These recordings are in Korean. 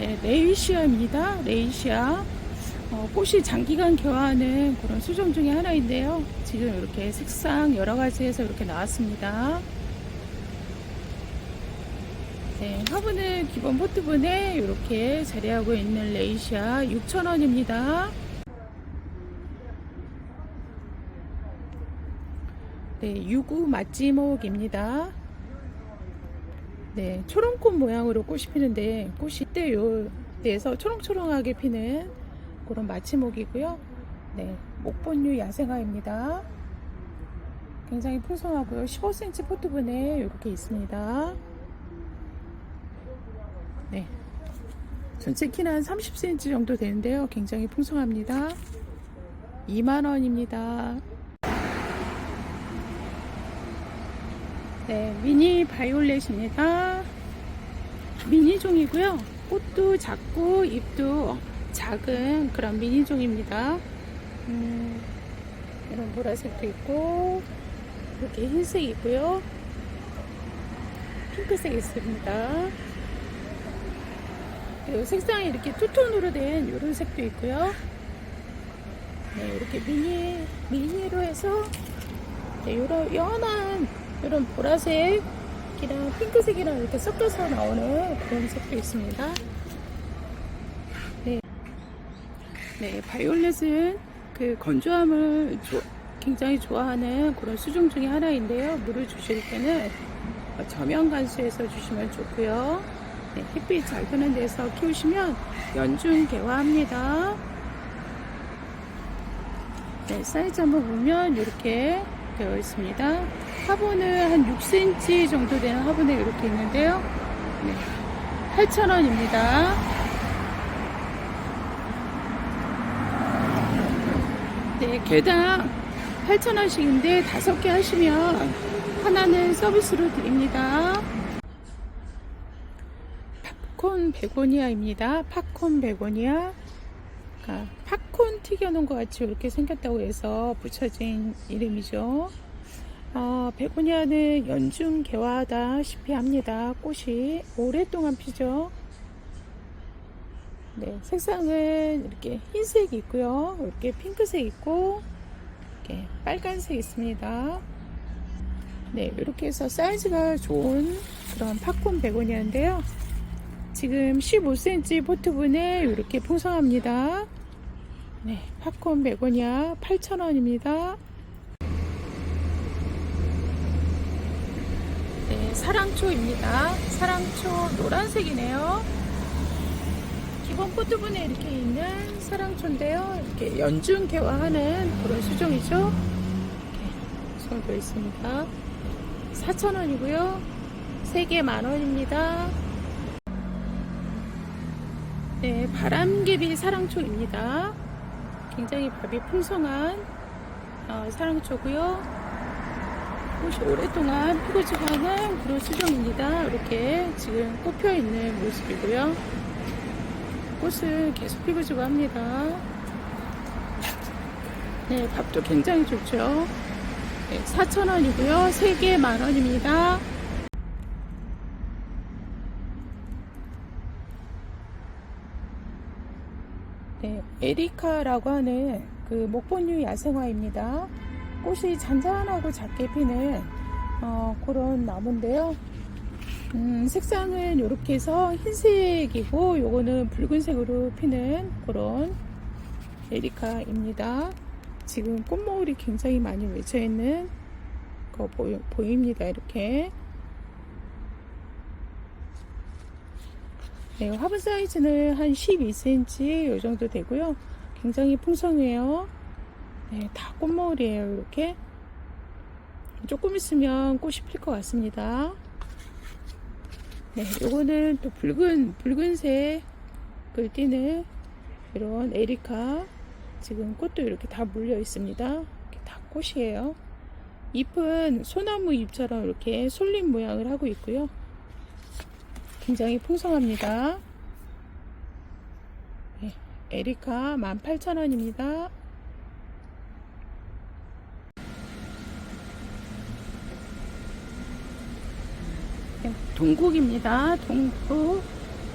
네, 레이시아입니다. 레이시아. 꽃이 장기간 개화하는 그런 수종 중에 하나인데요. 지금 이렇게 색상 여러 가지에서 이렇게 나왔습니다. 네, 화분은 기본 포트분에 이렇게 자리하고 있는 레이시아 6,000원입니다. 네, 유구 맛지목입니다. 네, 초롱꽃 모양으로 꽃이 피는데 꽃이 때 요때에서 초롱초롱하게 피는 그런 마치목이고요. 네, 목본류 야생화입니다. 굉장히 풍성하고요. 15cm 포트분에 이렇게 있습니다. 네, 전체 키는 한 30cm 정도 되는데요. 굉장히 풍성합니다. 2만원입니다. 네, 미니 바이올렛입니다. 미니종이고요. 꽃도 작고 잎도 작은 그런 미니종입니다. 이런 보라색도 있고 이렇게 흰색이 있고요. 핑크색이 있습니다. 그리고 색상이 이렇게 투톤으로 된 이런 색도 있고요. 네, 이렇게 미니로 해서 네, 이런 연한 이런 보라색이랑 핑크색이랑 이렇게 섞여서 나오는 그런 색도 있습니다. 네, 네, 바이올렛은 그 건조함을 굉장히 좋아하는 그런 수종 중에 하나인데요. 물을 주실 때는 저면 관수에서 주시면 좋고요. 네, 햇빛 잘 드는 데서 키우시면 연중 개화합니다. 네, 사이즈 한번 보면 이렇게 되어 있습니다. 화분은 한 6cm 정도 되는 화분에 이렇게 있는데요. 네, 8,000원입니다. 네, 개당 8,000원씩인데 5개 하시면 하나는 서비스로 드립니다. 팝콘 베고니아입니다. 팝콘 베고니아. 팝콘 튀겨놓은 것 같이 이렇게 생겼다고 해서 붙여진 이름이죠. 베고니아는 연중 개화하다시피 합니다. 꽃이 오랫동안 피죠. 네, 색상은 이렇게 흰색이 있고요. 이렇게 핑크색 있고 이렇게 빨간색 있습니다. 네, 이렇게 해서 사이즈가 좋은 그런 팝콘 베고니아인데요. 지금 15cm 포트분에 이렇게 풍성합니다. 네, 팝콘 베고니아 8,000원입니다. 네, 사랑초입니다. 사랑초 노란색이네요. 기본 포트분에 이렇게 있는 사랑초인데요. 이렇게 연중 개화하는 그런 수종이죠. 이렇게 정도 있습니다. 4,000원이고요. 3개 만원입니다. 네, 바람개비 사랑초입니다. 굉장히 밥이 풍성한 사랑초고요. 꽃이 오랫동안 피고 지고 하는 그런 수종입니다. 이렇게 지금 꽃 펴 있는 모습이고요. 꽃은 계속 피고 지고 합니다. 네, 밥도 굉장히 좋죠. 네, 4,000원이고요. 3개 만원입니다. 네, 에리카라고 하는 그 목본류 야생화입니다. 꽃이 잔잔하고 작게 피는 그런 나무인데요. 색상은 이렇게 해서 흰색이고 요거는 붉은색으로 피는 그런 에리카입니다. 지금 꽃모울이 굉장히 많이 맺혀 있는 거 보입니다. 이렇게. 네, 화분 사이즈는 한 12cm 이 정도 되고요. 굉장히 풍성해요. 네, 다 꽃모울이에요. 이렇게 조금 있으면 꽃이 필 것 같습니다. 네, 요거는 또 붉은색을 띠는 이런 에리카. 지금 꽃도 이렇게 다 물려 있습니다. 이렇게 다 꽃이에요. 잎은 소나무 잎처럼 이렇게 솔잎 모양을 하고 있고요. 굉장히 풍성합니다. 네, 에리카 18,000원입니다. 동국입니다. 동국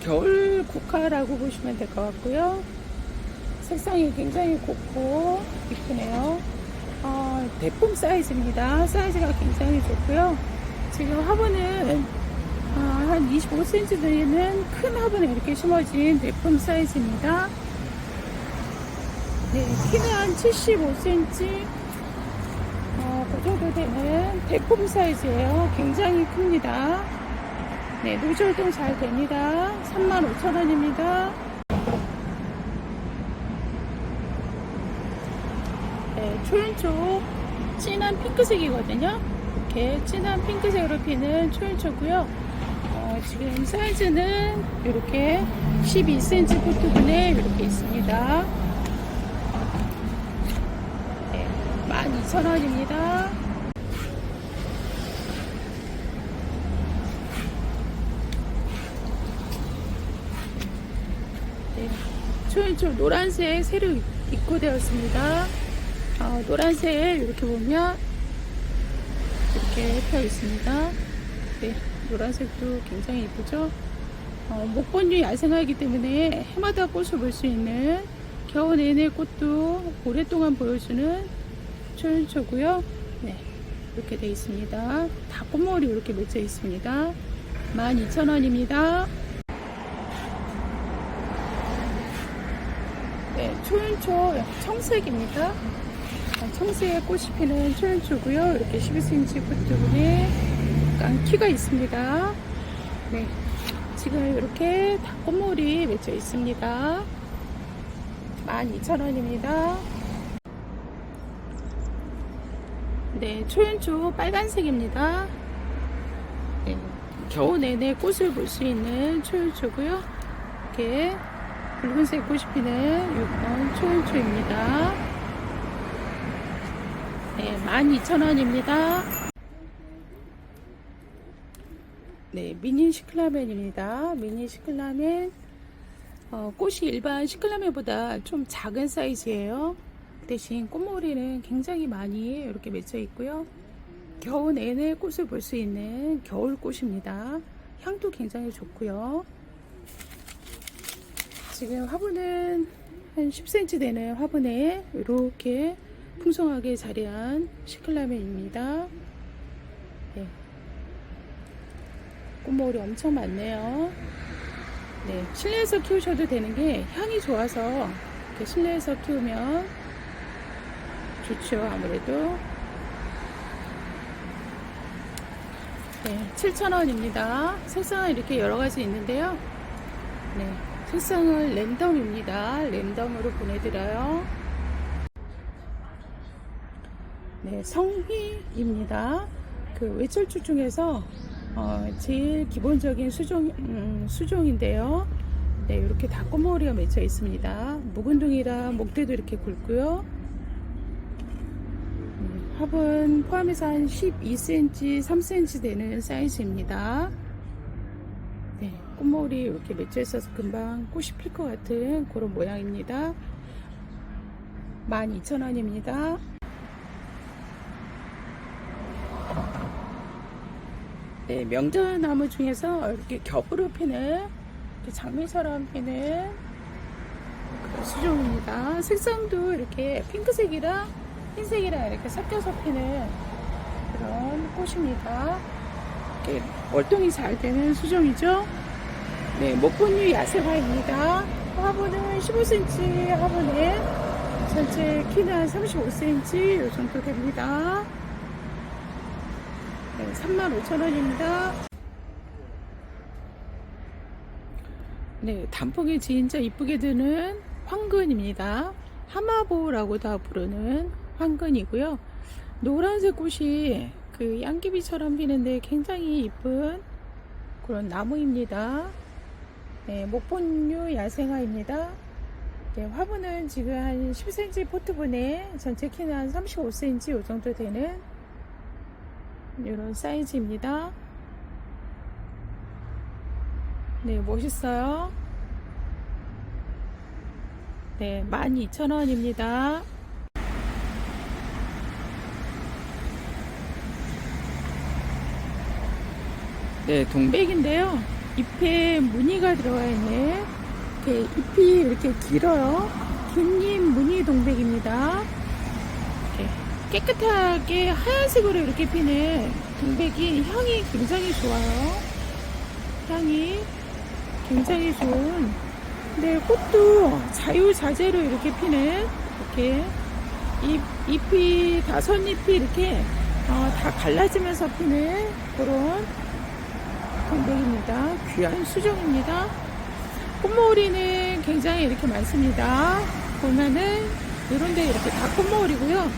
겨울 국화라고 보시면 될 것 같고요. 색상이 굉장히 곱고 이쁘네요. 대품 사이즈입니다. 사이즈가 굉장히 좋고요. 지금 화분은 한 25cm 되는 큰 화분에 이렇게 심어진 대품 사이즈입니다. 네, 키는 한 75cm 그 정도 되는 대품 사이즈예요. 굉장히 큽니다. 네, 노즐동 잘 됩니다. 35,000원입니다. 네, 초연초 진한 핑크색이거든요. 이렇게 진한 핑크색으로 피는 초연초고요. 지금 사이즈는 이렇게 12cm 포트분에 이렇게 있습니다. 네, 12,000원입니다. 네, 초연초 노란색 새로 입고되었습니다. 노란색 이렇게 보면 이렇게 펴 있습니다. 네, 노란색도 굉장히 이쁘죠. 목본류 야생화이기 때문에 해마다 꽃을 볼 수 있는 겨울 내내 꽃도 오랫동안 보여주는 초연초고요. 네, 이렇게 되어 있습니다. 다 꽃머리 이렇게 맺혀 있습니다. 12,000원입니다. 네, 초연초 청색입니다. 청색에 꽃이 피는 초연초고요. 이렇게 12cm 포트분에 약간 키가 있습니다. 네, 지금 이렇게 다 꽃물이 맺혀 있습니다. 12,000원입니다. 네, 초연초 빨간색입니다. 네, 겨우 내내 꽃을 볼 수 있는 초연초고요. 이렇게 붉은색 꽃이 피는 이번 초연초입니다. 네, 12,000원입니다. 네, 미니 시클라멘입니다. 미니 시클라멘. 꽃이 일반 시클라멘보다 좀 작은 사이즈예요. 대신 꽃머리는 굉장히 많이 이렇게 맺혀 있고요. 겨우 내내 꽃을 볼 수 있는 겨울꽃입니다. 향도 굉장히 좋고요. 지금 화분은 한 10cm 되는 화분에 이렇게 풍성하게 자리한 시클라멘입니다. 네. 꽃머리 엄청 많네요. 네, 실내에서 키우셔도 되는 게 향이 좋아서 이렇게 실내에서 키우면 좋죠. 아무래도. 네, 7,000원입니다. 색상은 이렇게 여러 가지 있는데요. 네, 색상은 랜덤입니다. 랜덤으로 보내드려요. 네, 성희입니다. 그 외철초 중에서 제일 기본적인 수종인데요. 네, 이렇게 다 꽃머리가 맺혀 있습니다. 묵은둥이라 목대도 이렇게 굵고요. 화분 포함해서 한 12cm, 3cm 되는 사이즈입니다. 네, 꽃머리 이렇게 맺혀 있어서 금방 꽃이 필 것 같은 그런 모양입니다. 12,000원입니다. 네, 명자나무 중에서 이렇게 겹으로 피는, 이렇게 장미처럼 피는 수종입니다. 색상도 이렇게 핑크색이랑 흰색이랑 이렇게 섞여서 피는 그런 꽃입니다. 이렇게 월동이 잘 되는 수종이죠. 네, 목본류 야생화입니다. 화분은 15cm 화분에 전체 키는 한 35cm 이 정도 됩니다. 네, 35,000원입니다. 네, 단풍이 진짜 이쁘게 드는 황근입니다. 하마보라고 다 부르는 황근이고요. 노란색 꽃이 그 양귀비처럼 피는데 굉장히 이쁜 그런 나무입니다. 네, 목본류 야생화입니다. 네, 화분은 지금 한 10cm 포트분에 전체 키는 한 35cm 이 정도 되는 이런 사이즈입니다. 네, 멋있어요. 네, 12,000원입니다. 네, 동백인데요. 잎에 무늬가 들어가 있는 이렇게 잎이 이렇게 길어요. 긴 잎 무늬 동백입니다. 이렇게 깨끗하게 하얀색으로 이렇게 피는 동백이 향이 굉장히 좋아요. 향이 굉장히 좋은. 근데 꽃도 자유자재로 이렇게 피는 이렇게 잎이 다섯 잎이 이렇게 다 갈라지면서 피는 그런 동백입니다. 귀한 수종입니다. 꽃머리는 굉장히 이렇게 많습니다. 보면은 이런데 이렇게 다 꽃머리고요.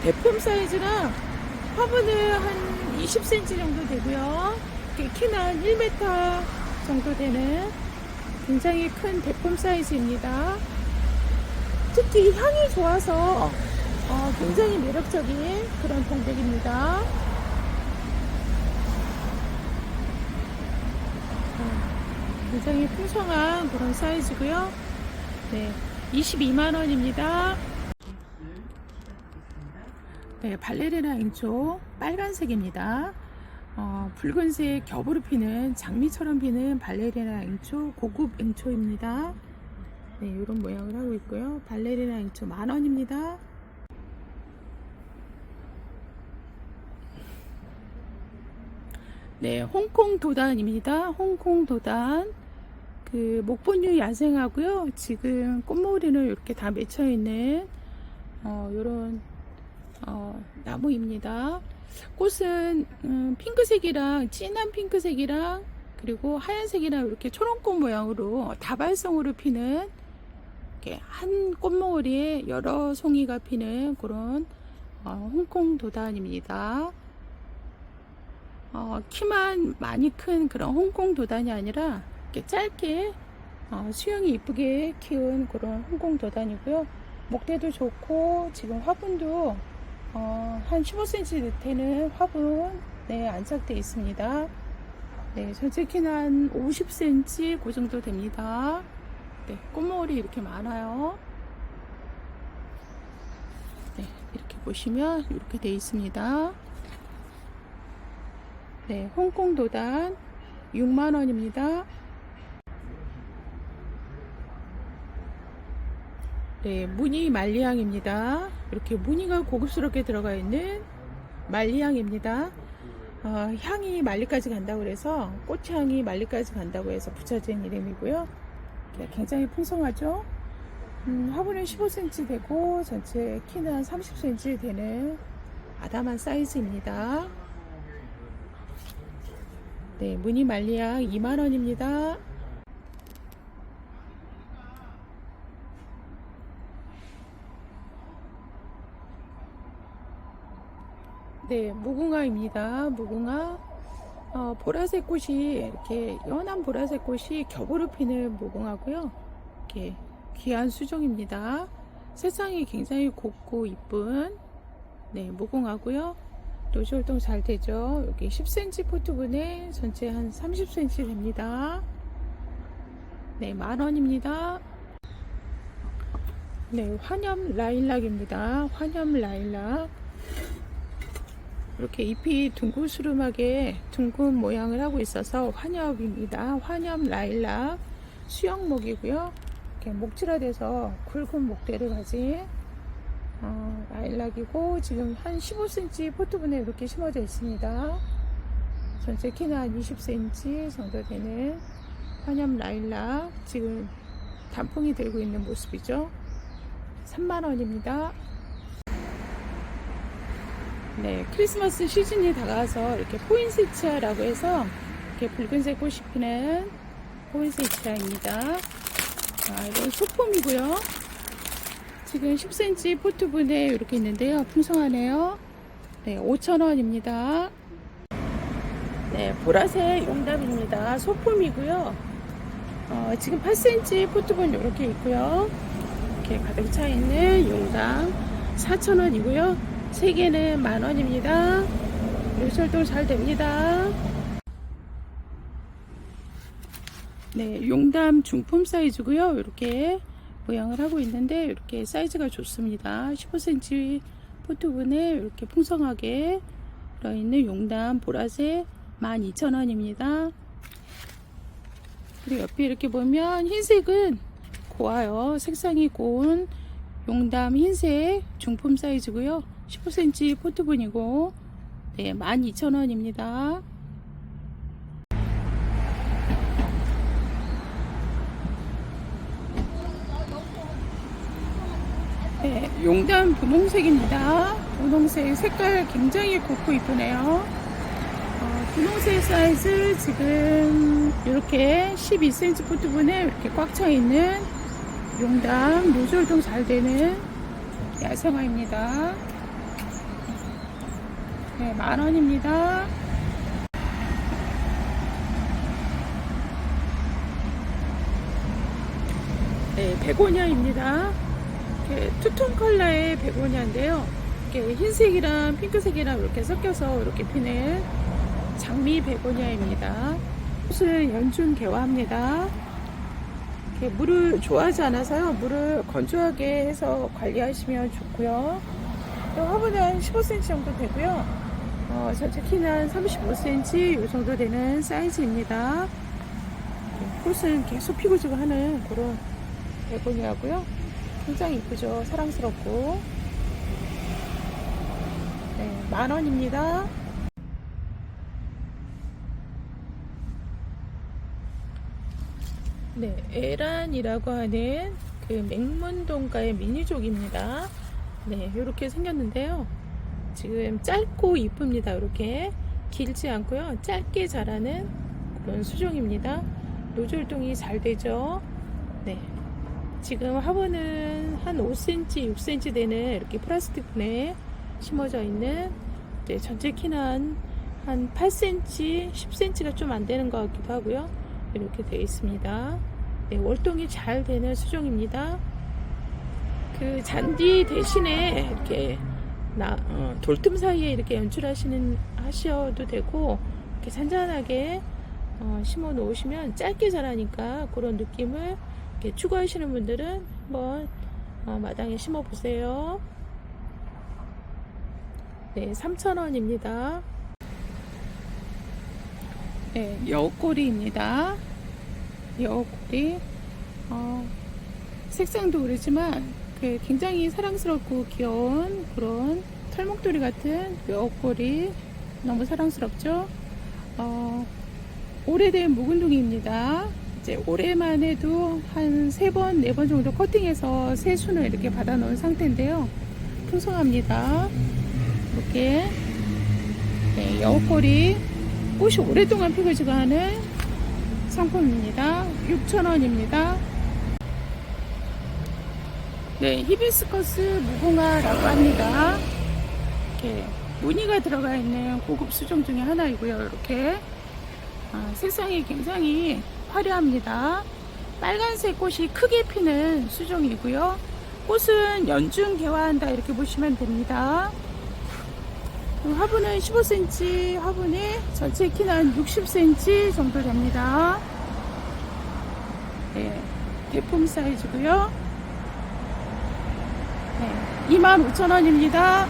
대품 사이즈랑 화분은 한 20cm 정도 되고요. 키는 한 1m 정도 되는 굉장히 큰 대품 사이즈입니다. 특히 향이 좋아서 굉장히 매력적인 그런 동백입니다. 굉장히 풍성한 그런 사이즈고요. 네, 22만원입니다. 네, 발레리나 앵초 빨간색입니다. 붉은색 겹으로 피는 장미처럼 피는 발레리나 앵초 고급 앵초입니다. 네, 이런 모양을 하고 있고요. 발레리나 앵초 10,000원입니다. 네, 홍콩 도단입니다. 홍콩 도단. 그 목본류 야생하고요. 지금 꽃머리는 이렇게 다 맺혀 있는 요런 나무입니다. 꽃은 핑크색이랑 진한 핑크색이랑 그리고 하얀색이랑 이렇게 초롱꽃 모양으로 다발성으로 피는 이렇게 한 꽃머리에 여러 송이가 피는 그런 홍콩 도단입니다. 키만 많이 큰 그런 홍콩 도단이 아니라 이렇게 짧게 수영이 이쁘게 키운 그런 홍콩 도단이고요. 목대도 좋고 지금 화분도 한 15cm 되는 화분에 안착되어 있습니다. 네, 전체 키는 한 50cm 그 정도 됩니다. 네, 꽃머리 이렇게 많아요. 네, 이렇게 보시면 이렇게 되어 있습니다. 네, 홍콩 도단 6만원입니다. 네, 무늬 말리향입니다. 이렇게 무늬가 고급스럽게 들어가 있는 말리향입니다. 향이 말리까지 간다고 해서 꽃향이 말리까지 간다고 해서 붙여진 이름이고요. 굉장히 풍성하죠. 화분은 15cm 되고 전체 키는 한 30cm 되는 아담한 사이즈입니다. 네, 무늬 말리향 2만원입니다. 네, 무궁화입니다. 무궁화. 보라색 꽃이 이렇게 연한 보라색 꽃이 겹으로 피는 무궁화고요. 이렇게 귀한 수종입니다. 색상이 굉장히 곱고 이쁜 네, 무궁화고요. 노지 활동 잘 되죠. 여기 10cm 포트분에 전체 한 30cm 됩니다. 네, 10,000원입니다. 네, 환엽 라일락입니다. 환엽 라일락. 이렇게 잎이 둥글스름하게 둥근 모양을 하고 있어서 환엽입니다. 환엽 라일락 수영목이고요. 이렇게 목질화돼서 굵은 목대를 가진 라일락이고 지금 한 15cm 포트분에 이렇게 심어져 있습니다. 전체 키는 한 20cm 정도 되는 환엽 라일락 지금 단풍이 들고 있는 모습이죠. 30,000원입니다. 네, 크리스마스 시즌이 다가와서 이렇게 포인세치아라고 해서 이렇게 붉은색 꽃이 피는 포인세치아입니다. 이건 소품이고요. 지금 10cm 포트분에 이렇게 있는데요. 풍성하네요. 네, 5,000원입니다. 네, 보라색 용담입니다. 소품이고요. 지금 8cm 포트분 이렇게 있고요. 이렇게 가득 차 있는 용담 4,000원이고요. 3개는 10,000원입니다. 요철동 잘 됩니다. 네, 용담 중품 사이즈고요. 이렇게 모양을 하고 있는데 이렇게 사이즈가 좋습니다. 15cm 포트분에 이렇게 풍성하게 들어있는 용담 보라색 12,000원입니다. 그리고 옆에 이렇게 보면 흰색은 고와요. 색상이 고운 용담 흰색 중품 사이즈고요. 15cm 포트본이고, 네, 12,000원입니다. 네, 용담 분홍색입니다. 분홍색 색깔 굉장히 곱고 이쁘네요. 분홍색 사이즈 지금 이렇게 12cm 포트본에 이렇게 꽉 차 있는 용담 노즐동 잘 되는 야생화입니다. 네, 10,000원입니다. 네, 베고니아입니다. 투톤 컬러의 베고니아인데요. 이렇게 흰색이랑 핑크색이랑 이렇게 섞여서 이렇게 피는 장미 베고니아입니다. 꽃은 연중 개화합니다. 물을 좋아하지 않아서요. 물을 건조하게 해서 관리하시면 좋고요. 또 화분은 한 15cm 정도 되고요. 전체 키는 한 35cm 이 정도 되는 사이즈입니다. 꽃은 계속 피고 지고 하는 그런 베고니아고요. 굉장히 이쁘죠. 사랑스럽고. 네, 10,000원입니다. 네, 에란이라고 하는 그 맹문동가의 미니족입니다. 네, 이렇게 생겼는데요. 지금 짧고 이쁩니다. 이렇게 길지 않고요. 짧게 자라는 그런 수종입니다. 노즐동이 잘 되죠. 네, 지금 화분은 한 5cm, 6cm 되는 이렇게 플라스틱 분에 심어져 있는, 네, 전체 키는 한 8cm, 10cm가 좀 안 되는 것 같기도 하고요. 이렇게 되어 있습니다. 네, 월동이 잘 되는 수종입니다. 그 잔디 대신에 이렇게 돌틈 사이에 이렇게 하셔도 되고, 이렇게 잔잔하게 심어 놓으시면 짧게 자라니까 그런 느낌을 이렇게 추구하시는 분들은 한번 마당에 심어 보세요. 네, 3,000원입니다. 네, 여우꼬리입니다. 여우꼬리. 색상도 그렇지만 굉장히 사랑스럽고 귀여운 그런 털목도리 같은 여우꼬리, 너무 사랑스럽죠. 오래된 묵은둥이입니다. 이제 올해만 해도 한 3번, 4번 정도 커팅해서 새 순을 이렇게 받아 놓은 상태인데요. 풍성합니다. 이렇게. 네, 여우꼬리 꽃이 오랫동안 피고 지고 하는 상품입니다. 6,000원입니다. 네, 히비스커스 무궁화라고 합니다. 이렇게 무늬가 들어가 있는 고급 수종 중에 하나이고요. 이렇게 색상이 굉장히 화려합니다. 빨간색 꽃이 크게 피는 수종이고요. 꽃은 연중 개화한다 이렇게 보시면 됩니다. 화분은 15cm, 화분이 전체 키는 한 60cm 정도 됩니다. 네, 대품 사이즈고요. 네, 25,000원입니다.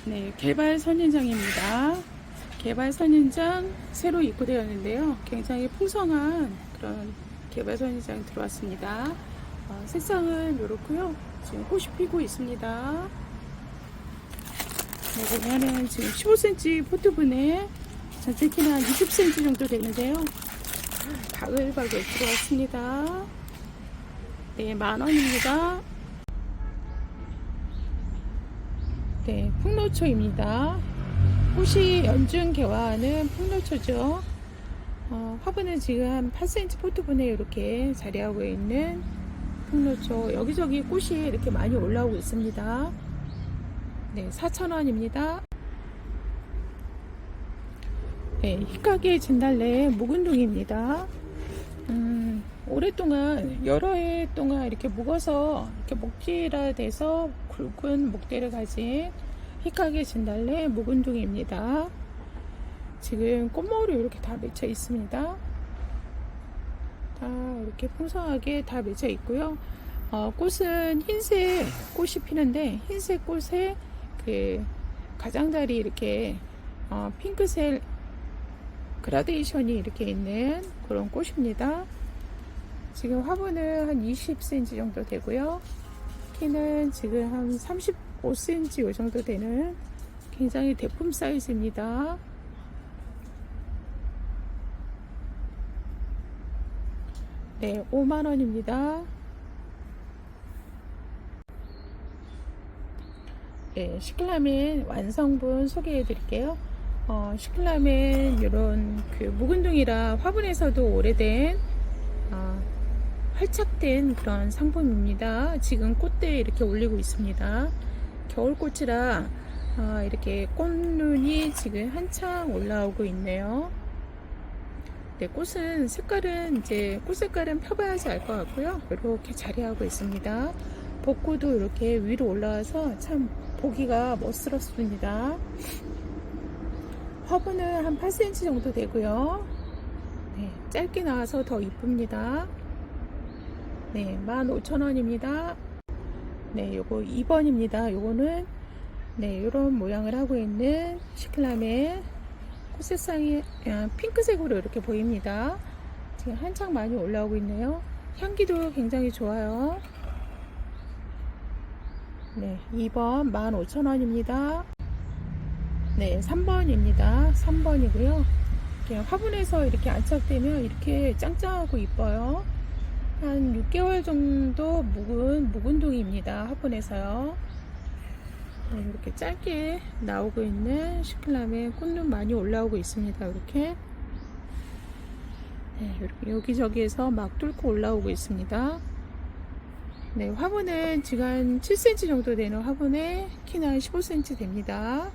네, 개발 선인장입니다. 개발 선인장 새로 입고되었는데요. 굉장히 풍성한 그런 개발 선인장 들어왔습니다. 색상은 이렇고요. 지금 꽃이 피고 있습니다. 네, 보면은 지금 15cm 포트분에 전체 키는 한 20cm 정도 되는데요. 바글바글 들어왔습니다. 네, 10,000원입니다. 네, 풍노초입니다. 꽃이 연중 개화하는 풍노초죠. 화분은 지금 한 8cm 포트분에 이렇게 자리하고 있는 풍노초. 여기저기 꽃이 이렇게 많이 올라오고 있습니다. 네, 4,000원입니다. 네, 희카게 진달래 묵은둥이입니다. 오랫동안 여러 해 동안 이렇게 묵어서 이렇게 목질화 돼서 굵은 목대를 가진 희카게 진달래 묵은둥이입니다. 지금 꽃모으로 이렇게 다 맺혀 있습니다. 다 이렇게 풍성하게 다 맺혀 있고요. 꽃은 흰색 꽃이 피는데 흰색 꽃에 그 가장자리 이렇게 핑크색 그라데이션이 이렇게 있는 그런 꽃입니다. 지금 화분은 한 20cm 정도 되고요. 키는 지금 한 35cm 이 정도 되는 굉장히 대품 사이즈입니다. 네, 5만원입니다. 네, 시클라멘 완성분 소개해 드릴게요. 시클라멘 이런 그 묵은둥이라 화분에서도 오래된 활착된 그런 상품입니다. 지금 꽃대에 이렇게 올리고 있습니다. 겨울꽃이라 이렇게 꽃눈이 지금 한창 올라오고 있네요. 네, 꽃은 색깔은 이제 꽃 색깔은 펴봐야지 알 것 같고요. 이렇게 자리하고 있습니다. 벚꽃도 이렇게 위로 올라와서 참 보기가 멋스럽습니다. 화분은 한 8cm 정도 되고요. 네, 짧게 나와서 더 이쁩니다. 네, 15,000원입니다. 네, 요거 2번입니다. 요거는 네, 요런 모양을 하고 있는 시클라멘 꽃색상이 핑크색으로 이렇게 보입니다. 지금 한창 많이 올라오고 있네요. 향기도 굉장히 좋아요. 네, 2번 15,000원입니다. 네, 3번입니다. 3번이고요. 이렇게 화분에서 이렇게 안착되면 이렇게 짱짱하고 이뻐요. 한 6개월 정도 묵은둥이입니다. 화분에서요. 네, 이렇게 짧게 나오고 있는 시클라멘 꽃눈 많이 올라오고 있습니다. 이렇게. 네, 이렇게 여기저기에서 막 뚫고 올라오고 있습니다. 네, 화분은 지금 한 7cm 정도 되는 화분에 키는 한 15cm 됩니다.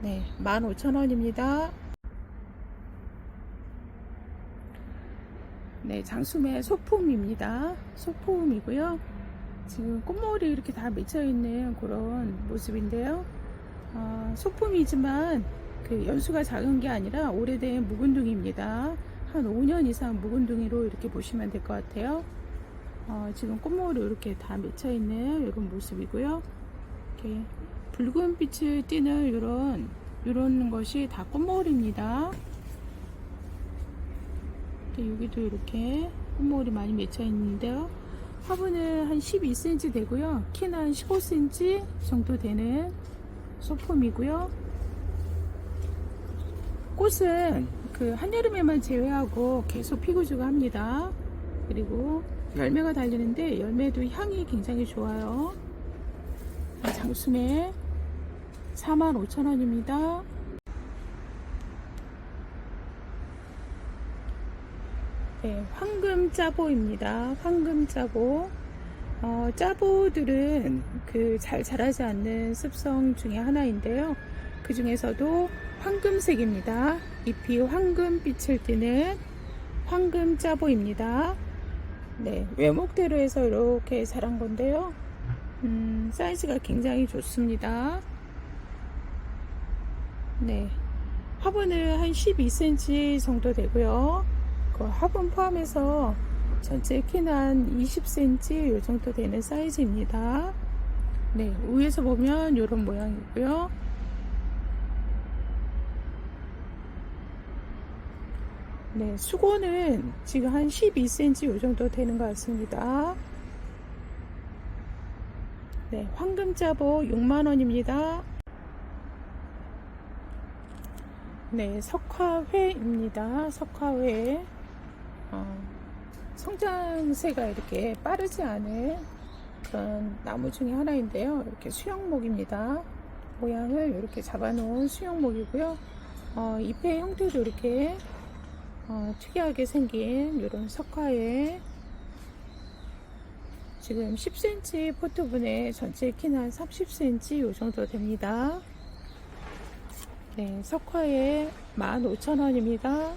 네, 15,000원입니다. 네, 장수매 소품입니다. 소품이고요. 지금 꽃머리 이렇게 다 맺혀 있는 그런 모습인데요. 소품이지만 그 연수가 작은 게 아니라 오래된 묵은둥이입니다. 한 5년 이상 묵은둥이로 이렇게 보시면 될 것 같아요. 지금 꽃머리 이렇게 다 맺혀 있는 이런 모습이고요. 이렇게 붉은 빛을 띠는 이런 것이 다 꽃머리입니다. 여기도 이렇게 꽃머리 많이 맺혀 있는데요. 화분은 한 12cm 되고요. 키는 한 15cm 정도 되는 소품이고요. 꽃은 그 한여름에만 제외하고 계속 피고주가 합니다. 그리고 열매가 달리는데 열매도 향이 굉장히 좋아요. 장수매 45,000원입니다. 네, 황금 짜보입니다. 황금 짜보. 짜보들은 그 잘 자라지 않는 습성 중에 하나인데요. 그 중에서도 황금색입니다. 잎이 황금빛을 띠는 황금 짜보입니다. 네, 외목대로 해서 이렇게 자란 건데요. 사이즈가 굉장히 좋습니다. 네, 화분은 한 12cm 정도 되고요. 그 화분 포함해서 전체 키는 한 20cm 이 정도 되는 사이즈입니다. 네, 위에서 보면 이런 모양이고요. 네, 수고는 지금 한 12cm 이 정도 되는 것 같습니다. 네, 황금짜보 6만원입니다. 네, 석화회입니다. 석화회. 성장세가 이렇게 빠르지 않은 그런 나무 중에 하나인데요. 이렇게 수영목입니다. 모양을 이렇게 잡아놓은 수영목이고요. 잎의 형태도 이렇게 특이하게 생긴 이런 석화에 지금 10cm 포트분에 전체 키는 한 30cm 이 정도 됩니다. 네, 석화에 15,000원입니다.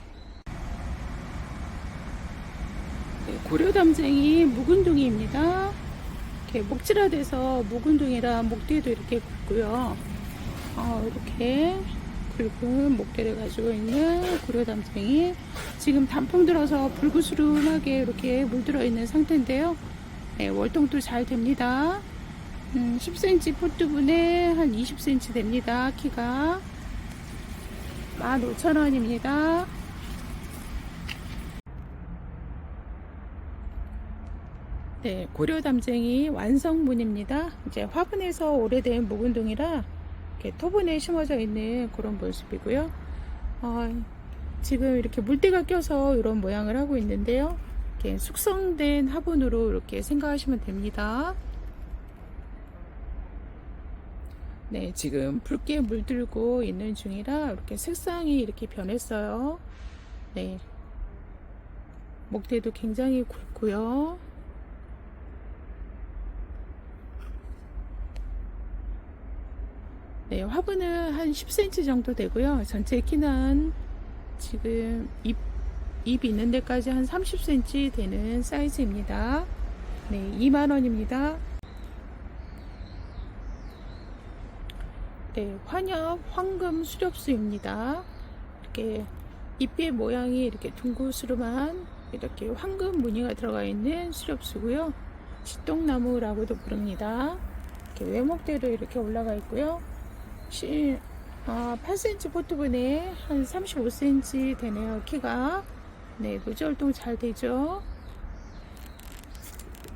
네, 고려담쟁이 묵은둥이입니다. 이렇게 목질화돼서 묵은둥이라 목뒤도 이렇게 굵고요. 이렇게 굵은 목대를 가지고 있는 고려담쟁이. 지금 단풍 들어서 불구스름하게 이렇게 물들어 있는 상태인데요. 네, 월동도 잘 됩니다. 10cm 포트분에 한 20cm 됩니다. 키가 15,000원입니다. 네, 고려담쟁이 완성분입니다. 이제 화분에서 오래된 묵은둥이라 이렇게 토분에 심어져 있는 그런 모습이고요. 지금 이렇게 물때가 껴서 이런 모양을 하고 있는데요. 이렇게 숙성된 화분으로 이렇게 생각하시면 됩니다. 네, 지금 붉게 물들고 있는 중이라 이렇게 색상이 이렇게 변했어요. 네, 목대도 굉장히 굵고요. 네, 화분은 한 10cm 정도 되고요. 전체 키는 지금 잎 있는 데까지 한 30cm 되는 사이즈입니다. 네, 2만원입니다. 네, 환엽 황금 수렵수입니다. 이렇게 잎의 모양이 이렇게 둥그스름한 이렇게 황금 무늬가 들어가 있는 수렵수고요. 시똥나무라고도 부릅니다. 이렇게 외목대로 이렇게 올라가 있고요. 8cm 포트분에 한 35cm 되네요. 키가. 네, 노지활동 잘 되죠.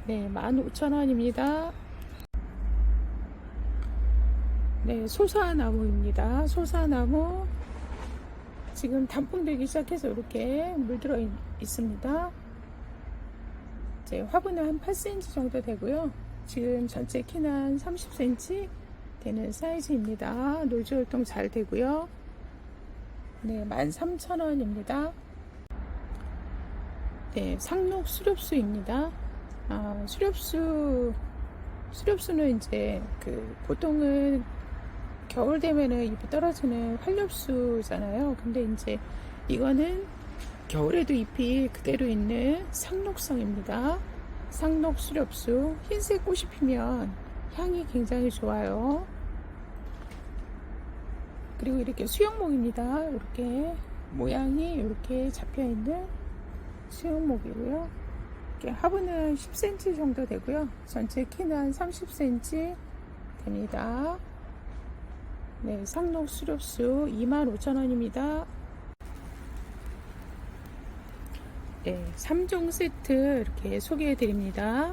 네, 15,000원입니다. 네, 소사나무입니다. 소사나무 지금 단풍되기 시작해서 이렇게 물들어 있습니다. 이제 화분은 한 8cm 정도 되고요. 지금 전체 키는 한 30cm 되는 사이즈입니다. 노지활동 잘 되고요. 네, 13,000원입니다. 네, 상록 수렵수입니다. 수렵수는 이제 보통은 겨울 되면은 잎이 떨어지는 활엽수잖아요. 근데 이제 이거는 겨울에도 잎이 그대로 있는 상록성입니다. 상록 수렵수. 흰색 꽃이 피면 향이 굉장히 좋아요. 그리고 이렇게 수영목입니다. 이렇게 모양이 이렇게 잡혀 있는 수영목이고요. 이렇게 화분은 10cm 정도 되고요. 전체 키는 한 30cm 됩니다. 네, 상록 수렵수 25,000원입니다. 네, 3종 세트 이렇게 소개해 드립니다.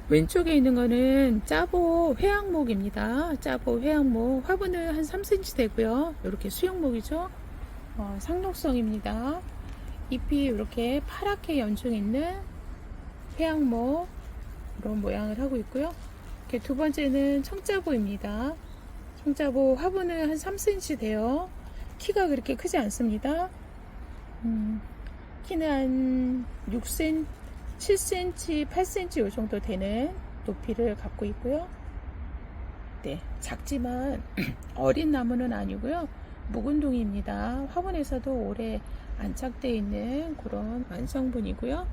왼쪽에 있는 거는 짜보 회양목입니다. 짜보 회양목. 화분은 한 3cm 되고요. 이렇게 수영목이죠. 상록성입니다. 잎이 이렇게 파랗게 연중 있는 회양목 이런 모양을 하고 있고요. 이렇게 두 번째는 청짜보입니다. 청짜보 화분은 한 3cm 돼요. 키가 그렇게 크지 않습니다. 키는 한 6cm, 7cm, 8cm 이 정도 되는 높이를 갖고 있고요. 네, 작지만 어린 나무는 아니고요. 묵은둥이입니다. 화분에서도 오래 안착되어 있는 그런 완성분이고요.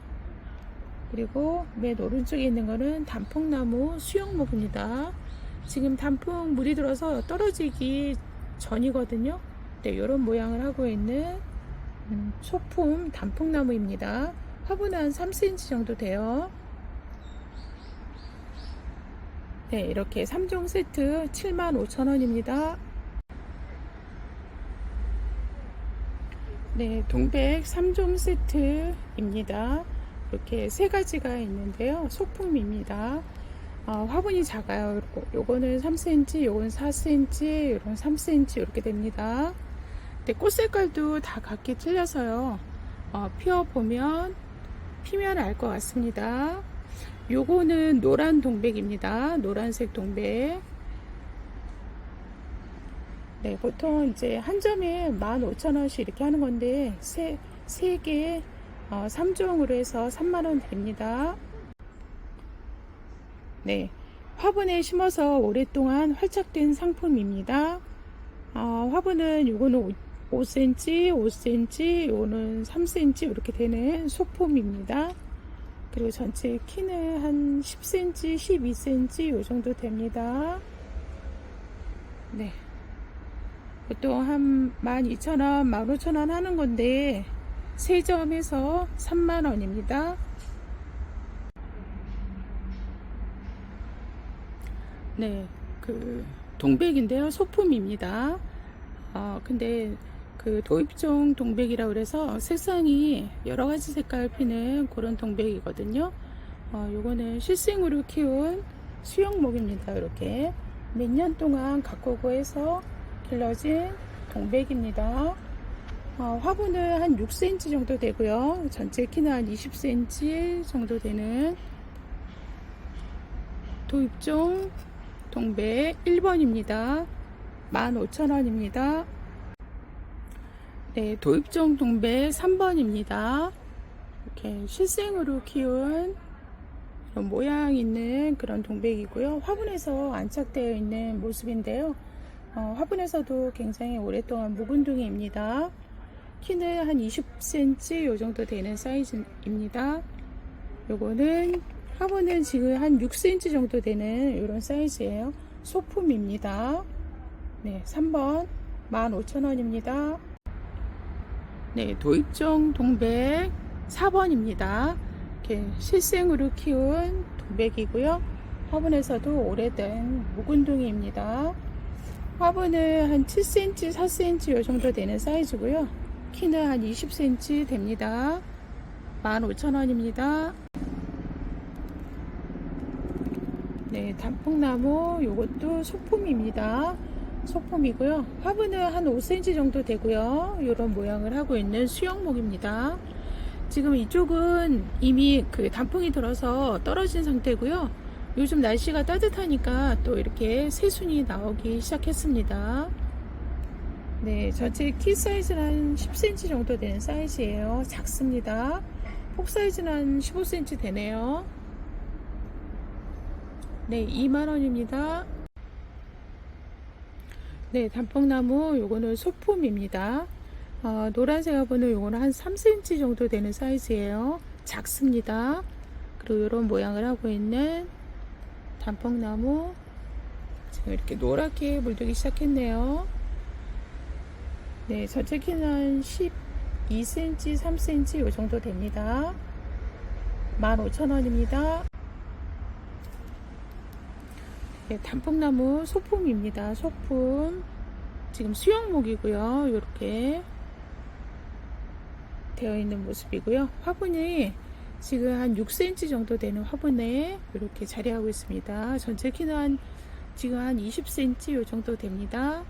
그리고 맨 오른쪽에 있는 거는 단풍나무 수영목입니다. 지금 단풍 물이 들어서 떨어지기 전이거든요. 네, 이런 모양을 하고 있는 소품 단풍나무입니다. 화분은 한 3cm 정도 돼요. 네, 이렇게 3종 세트 75,000원입니다. 네, 동백 3종 세트입니다. 이렇게 세 가지가 있는데요. 소품입니다. 화분이 작아요. 요거는 3cm, 요건 4cm, 요건 3cm 이렇게 됩니다. 근데 꽃 색깔도 다 각기 틀려서요. 피면 알 것 같습니다. 요거는 노란 동백입니다. 노란색 동백. 네, 보통 이제 한 점에 15,000원씩 이렇게 하는 건데, 세 개, 3종으로 해서 3만원 됩니다. 네, 화분에 심어서 오랫동안 활착된 상품입니다. 화분은 요거는 5cm, 5cm, 요거는 3cm 이렇게 되는 소품입니다. 그리고 전체 키는 한 10cm, 12cm 요 정도 됩니다. 네. 보통 한 12,000원, 15,000원 하는 건데 3점에서 3만원입니다. 네, 그 동백인데요. 소품입니다. 근데 그 도입종 동백이라 그래서 색상이 여러 가지 색깔 피는 그런 동백이거든요. 요거는 실생으로 키운 수영목입니다. 이렇게 몇 년 동안 가꾸고해서 길러진 동백입니다. 화분은 한 6cm 정도 되고요. 전체 키는 한 20cm 정도 되는 도입종 동백 1번입니다. 15,000원입니다. 네, 도입종 동백 3번입니다. 이렇게 실생으로 키운 그런 모양 있는 그런 동백이고요. 화분에서 안착되어 있는 모습인데요. 화분에서도 굉장히 오랫동안 묵은 둥이입니다. 키는 한 20cm 요 정도 되는 사이즈입니다. 요거는 화분은 지금 한 6cm 정도 되는 이런 사이즈예요. 소품입니다. 네, 3번 15,000원입니다. 네, 도입종 동백 4번입니다. 이렇게 실생으로 키운 동백이고요. 화분에서도 오래된 묵은 둥이입니다. 화분은 한 7cm, 4cm 요 정도 되는 사이즈고요. 키는 한 20cm 됩니다. 15,000원입니다. 네, 단풍나무 요것도 소품입니다. 소품이고요. 화분은 한 5cm 정도 되고요. 이런 모양을 하고 있는 수영목입니다. 지금 이쪽은 이미 그 단풍이 들어서 떨어진 상태고요. 요즘 날씨가 따뜻하니까 또 이렇게 새순이 나오기 시작했습니다. 네, 전체 키 사이즈는 한 10cm 정도 되는 사이즈예요. 작습니다. 폭 사이즈는 한 15cm 되네요. 네, 2만원입니다. 네, 단풍나무 요거는 소품입니다. 노란색 화분은 요거는 한 3cm 정도 되는 사이즈예요. 작습니다. 그리고 이런 모양을 하고 있는 단풍나무 지금 이렇게 노랗게 물들기 시작했네요. 네, 전체 키는 한 12cm, 3cm 요 정도 됩니다. 15,000원입니다. 네, 단풍나무 소품입니다. 소품 지금 수영목이고요. 이렇게 되어 있는 모습이고요. 화분이 지금 한 6cm 정도 되는 화분에 이렇게 자리하고 있습니다. 전체 키는 지금 한 20cm 요 정도 됩니다.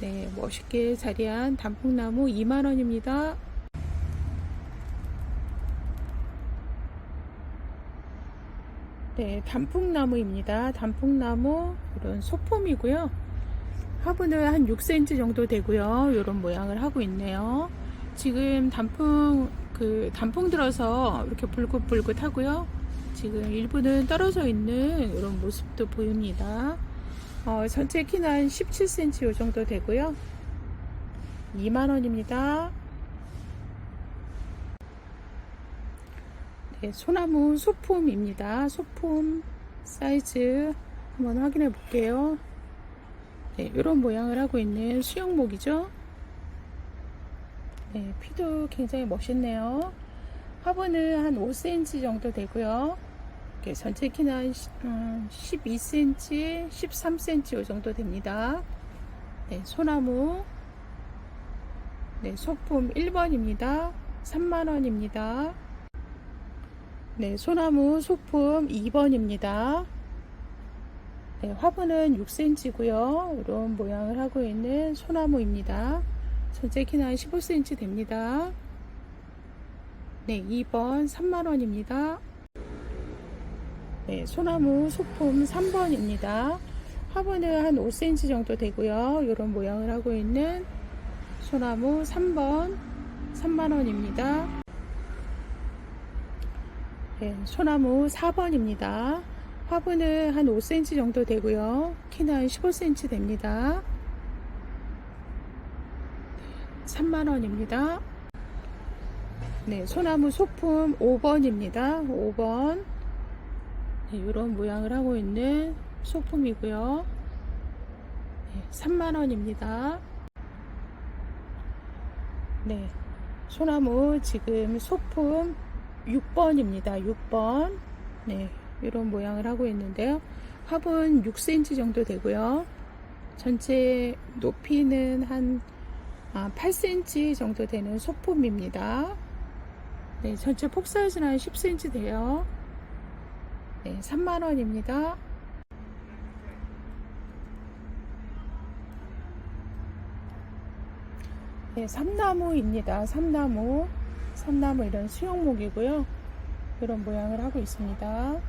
네, 멋있게 자리한 단풍나무 2만원입니다. 네, 단풍나무입니다. 단풍나무 이런 소품이고요. 화분은 한 6cm 정도 되고요. 이런 모양을 하고 있네요. 지금 단풍 들어서 이렇게 불긋불긋 하고요. 지금 일부는 떨어져 있는 이런 모습도 보입니다. 전체 키는 한 17cm 요 정도 되고요. 2만원입니다. 네, 소나무 소품입니다. 소품 사이즈 한번 확인해 볼게요. 네, 이런 모양을 하고 있는 수영목이죠. 네, 피도 굉장히 멋있네요. 화분은 한 5cm 정도 되고요. 이렇게 전체 키는 한 12cm, 13cm 이 정도 됩니다. 네, 소나무. 네, 소품 1번입니다. 3만원입니다. 네, 소나무 소품 2번입니다. 네, 화분은 6cm고요. 이런 모양을 하고 있는 소나무입니다. 전체 키는 한 15cm 됩니다. 네, 2번 3만원입니다. 네, 소나무 소품 3번입니다. 화분은 한 5cm 정도 되고요. 이런 모양을 하고 있는 소나무 3번 3만원입니다. 네, 소나무 4번입니다. 화분은 한 5cm 정도 되고요. 키는 한 15cm 됩니다. 3만원입니다. 네, 소나무 소품 5번입니다. 5번. 네, 이런 모양을 하고 있는 소품이고요. 네, 3만원입니다. 네, 소나무 지금 소품 6번입니다. 6번. 네, 이런 모양을 하고 있는데요. 화분 6cm 정도 되고요. 전체 높이는 한 8cm 정도 되는 소품입니다. 네, 전체 폭 사이즈는 한 10cm 돼요. 네, 3만원입니다. 네, 삼나무입니다. 삼나무 이런 수영목이고요. 이런 모양을 하고 있습니다.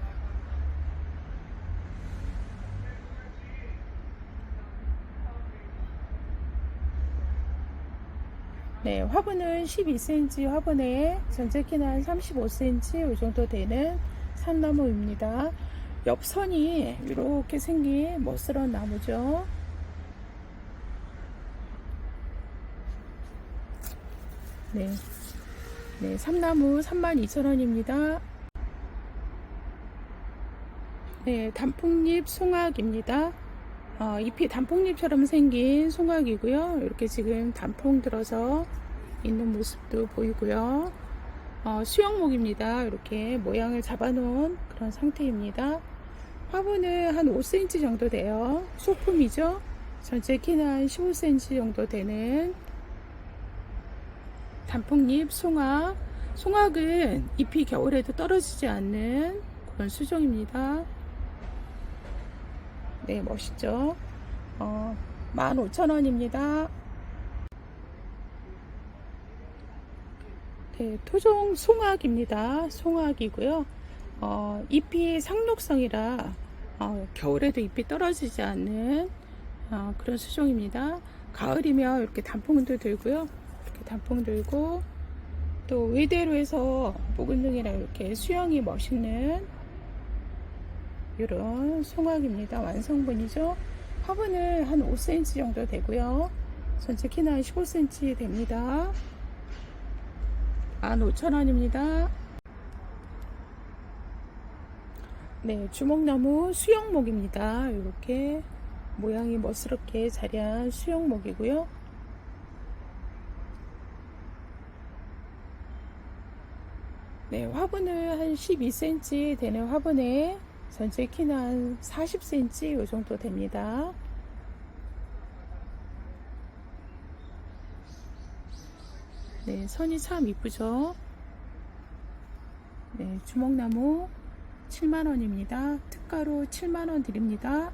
네, 화분은 12cm 화분에 전체 키는 한 35cm 이 정도 되는 삼나무입니다. 옆선이 이렇게 생긴 멋스러운 나무죠. 네, 네, 삼나무 32,000원입니다. 네, 단풍잎 송화기입니다. 잎이 단풍잎처럼 생긴 송화기고요. 이렇게 지금 단풍 들어서 있는 모습도 보이고요. 수영목입니다. 이렇게 모양을 잡아놓은 그런 상태입니다. 화분은 한 5cm 정도 돼요. 소품이죠. 전체 키는 한 15cm 정도 되는 단풍잎 송화. 송화는 잎이 겨울에도 떨어지지 않는 그런 수종입니다. 네, 멋있죠? 15,000원입니다. 네, 토종 송화기입니다. 송화기고요. 잎이 상록성이라 겨울에도 잎이 떨어지지 않는 그런 수종입니다. 가을이면 이렇게 단풍도 들고요. 이렇게 단풍 들고 또 외대로 해서 묵은둥이랑 이렇게 수영이 멋있는 이런 송화기입니다. 완성본이죠. 화분은 한 5cm 정도 되고요. 전체 키는 한 15cm 됩니다. 15,000원입니다. 네, 주목나무 수영목입니다. 이렇게 모양이 멋스럽게 자리한 수영목이고요. 네, 화분은 한 12cm 되는 화분에 전체 키는 한 40cm 이 정도 됩니다. 네, 선이 참 이쁘죠. 네, 주목나무 7만원입니다. 특가로 7만원 드립니다.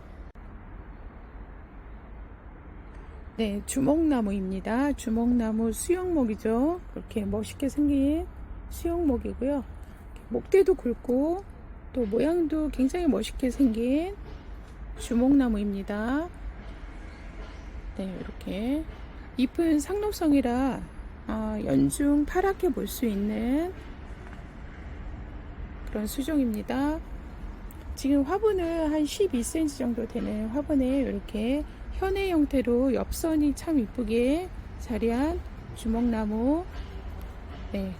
네, 주목나무입니다. 주목나무 수영목이죠. 이렇게 멋있게 생긴 수영목이고요. 목대도 굵고 또 모양도 굉장히 멋있게 생긴 주목나무입니다. 네, 이렇게 잎은 상록성이라 연중 파랗게 볼 수 있는 그런 수종입니다. 지금 화분은 한 12cm 정도 되는 화분에 이렇게 현의 형태로 옆선이 참 이쁘게 자리한 주목나무. 네,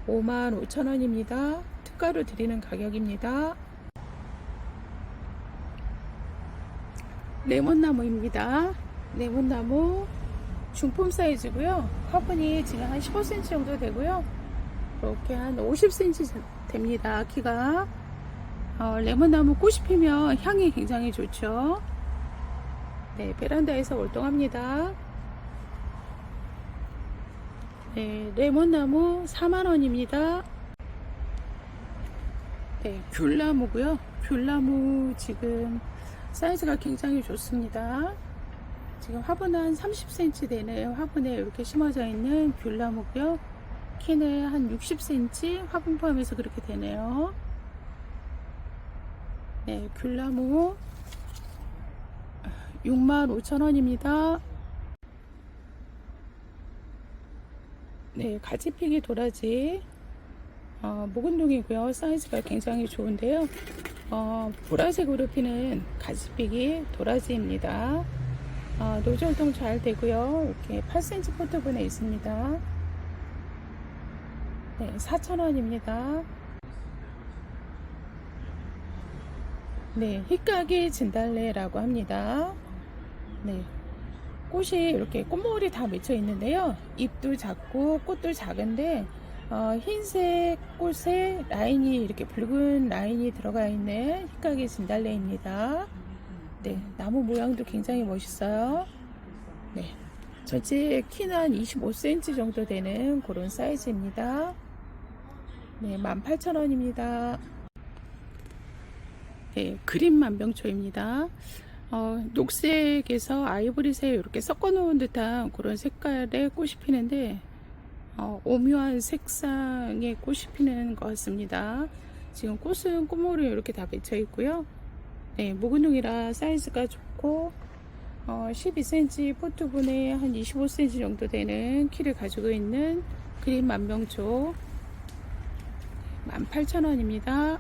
55,000원입니다. 특가로 드리는 가격입니다. 레몬나무입니다. 레몬나무 중품 사이즈고요. 화분이 지금 한 15cm 정도 되고요. 이렇게 한 50cm 됩니다. 키가. 레몬나무 꽃이 피면 향이 굉장히 좋죠. 네, 베란다에서 월동합니다. 네, 레몬나무 4만원입니다. 네, 귤나무고요. 귤나무 지금 사이즈가 굉장히 좋습니다. 지금 화분은 한 30cm 되는 화분에 이렇게 심어져 있는 귤나무고요. 키는 한 60cm 화분 포함해서 그렇게 되네요. 네, 귤나무 65,000원입니다. 네, 가지피기 도라지 묵은둥이고요. 사이즈가 굉장히 좋은데요. 보라색으로 피는 가지피기 도라지입니다. 노절동 잘 되고요. 이렇게 8cm 포트분에 있습니다. 네, 4,000원입니다. 네, 희까기 진달래라고 합니다. 네, 꽃이 이렇게 꽃모을이 다 맺혀 있는데요. 잎도 작고 꽃도 작은데 흰색 꽃에 라인이 이렇게 붉은 라인이 들어가 있는 희까기 진달래입니다. 네, 나무 모양도 굉장히 멋있어요. 네, 전체 키는 한 25cm 정도 되는 그런 사이즈입니다. 네, 18,000원입니다. 네, 그린 만병초입니다. 녹색에서 아이보리색 이렇게 섞어 놓은 듯한 그런 색깔의 꽃이 피는데 오묘한 색상의 꽃이 피는 것 같습니다. 지금 꽃은 꽃모로 이렇게 다 맺혀 있고요. 네, 묵은둥이라 사이즈가 좋고 12cm 포트분에 한 25cm 정도 되는 키를 가지고 있는 그린 만병초 18,000원입니다.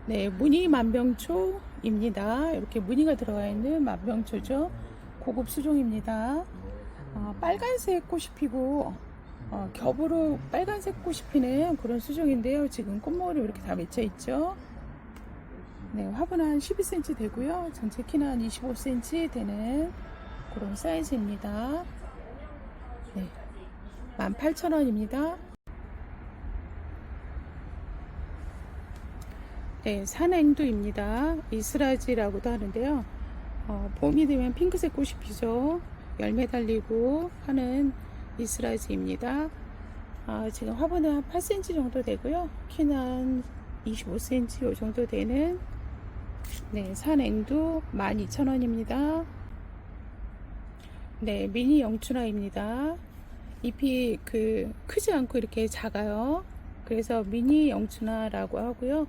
네, 무늬 만병초입니다. 이렇게 무늬가 들어가 있는 만병초죠. 고급 수종입니다. 빨간색 꽃이 피고 겹으로 빨간색 꽃이 피는 그런 수종인데요. 지금 꽃모을이 이렇게 다 맺혀 있죠. 네, 화분은 한 12cm 되고요. 전체 키는 한 25cm 되는 그런 사이즈입니다. 네, 18,000원입니다. 네, 산행두입니다. 이스라지라고도 하는데요. 봄이 되면 핑크색 꽃이 피죠. 열매 달리고 하는 이스라지입니다. 지금 화분은 한 8cm 정도 되고요. 키는 한 25cm 이 정도 되는 네, 산행두 12,000원입니다. 네, 미니 영춘화입니다. 잎이 크지 않고 이렇게 작아요. 그래서 미니 영춘화라고 하고요.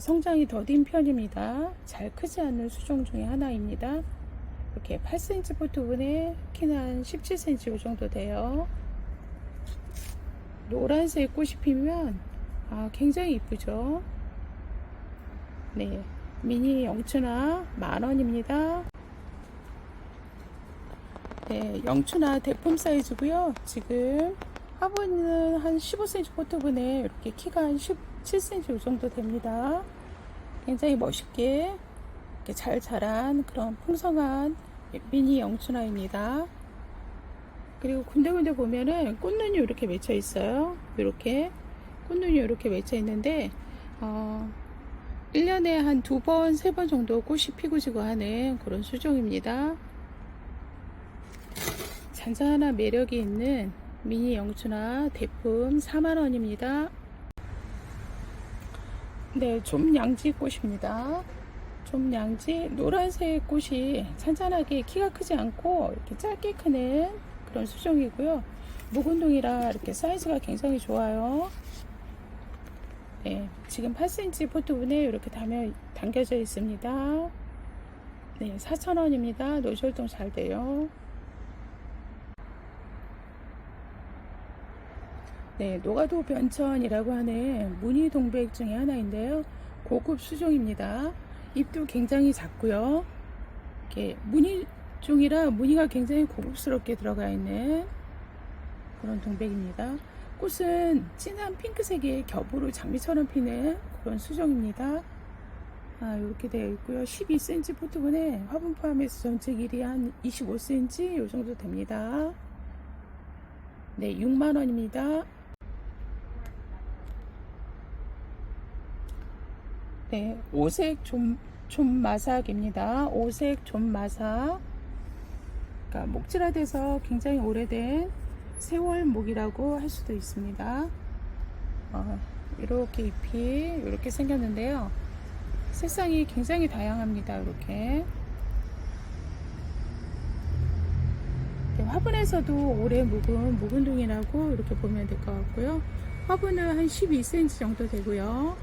성장이 더딘 편입니다. 잘 크지 않는 수종 중에 하나입니다. 이렇게 8cm 포트분에 키는 한 17cm 이 정도 돼요. 노란색 꽃이 피면 굉장히 이쁘죠. 네, 미니 영춘화 10,000원입니다. 네, 영춘화 대품 사이즈고요. 지금 화분은 한 15cm 포트분에 이렇게 키가 한 17cm 이 정도 됩니다. 굉장히 멋있게 이렇게 잘 자란 그런 풍성한 미니 영춘화입니다. 그리고 군데군데 보면은 꽃눈이 이렇게 맺혀 있어요. 이렇게 꽃눈이 이렇게 맺혀 있는데 1년에 한 2번, 3번 정도 꽃이 피고 지고 하는 그런 수종입니다. 잔잔한 매력이 있는 미니 영춘화 대품 40,000원입니다. 네, 좀양지 꽃입니다. 좀양지 노란색 꽃이 찬찬하게 키가 크지 않고 이렇게 짧게 크는 그런 수종이고요. 묵은둥이라 이렇게 사이즈가 굉장히 좋아요. 네, 지금 8cm 포트분에 이렇게 담겨져 있습니다. 네, 4,000원입니다. 노출동 잘 돼요. 네, 노가도 변천이라고 하는 무늬 동백 중에 하나인데요. 고급 수종입니다. 잎도 굉장히 작고요. 이렇게 무늬종이라 무늬가 굉장히 고급스럽게 들어가 있는 그런 동백입니다. 꽃은 진한 핑크색의 겹으로 장미처럼 피는 그런 수종입니다. 이렇게 되어 있고요. 12cm 포트분에 화분 포함해서 전체 길이 한 25cm 이 정도 됩니다. 네, 60,000원입니다. 네, 오색 좀마삭입니다. 오색 좀마삭. 그러니까 목질화돼서 굉장히 오래된 세월목이라고 할 수도 있습니다. 이렇게 잎이 이렇게 생겼는데요. 색상이 굉장히 다양합니다. 이렇게. 네, 화분에서도 오래 묵은 묵은둥이라고 이렇게 보면 될 것 같고요. 화분은 한 12cm 정도 되고요.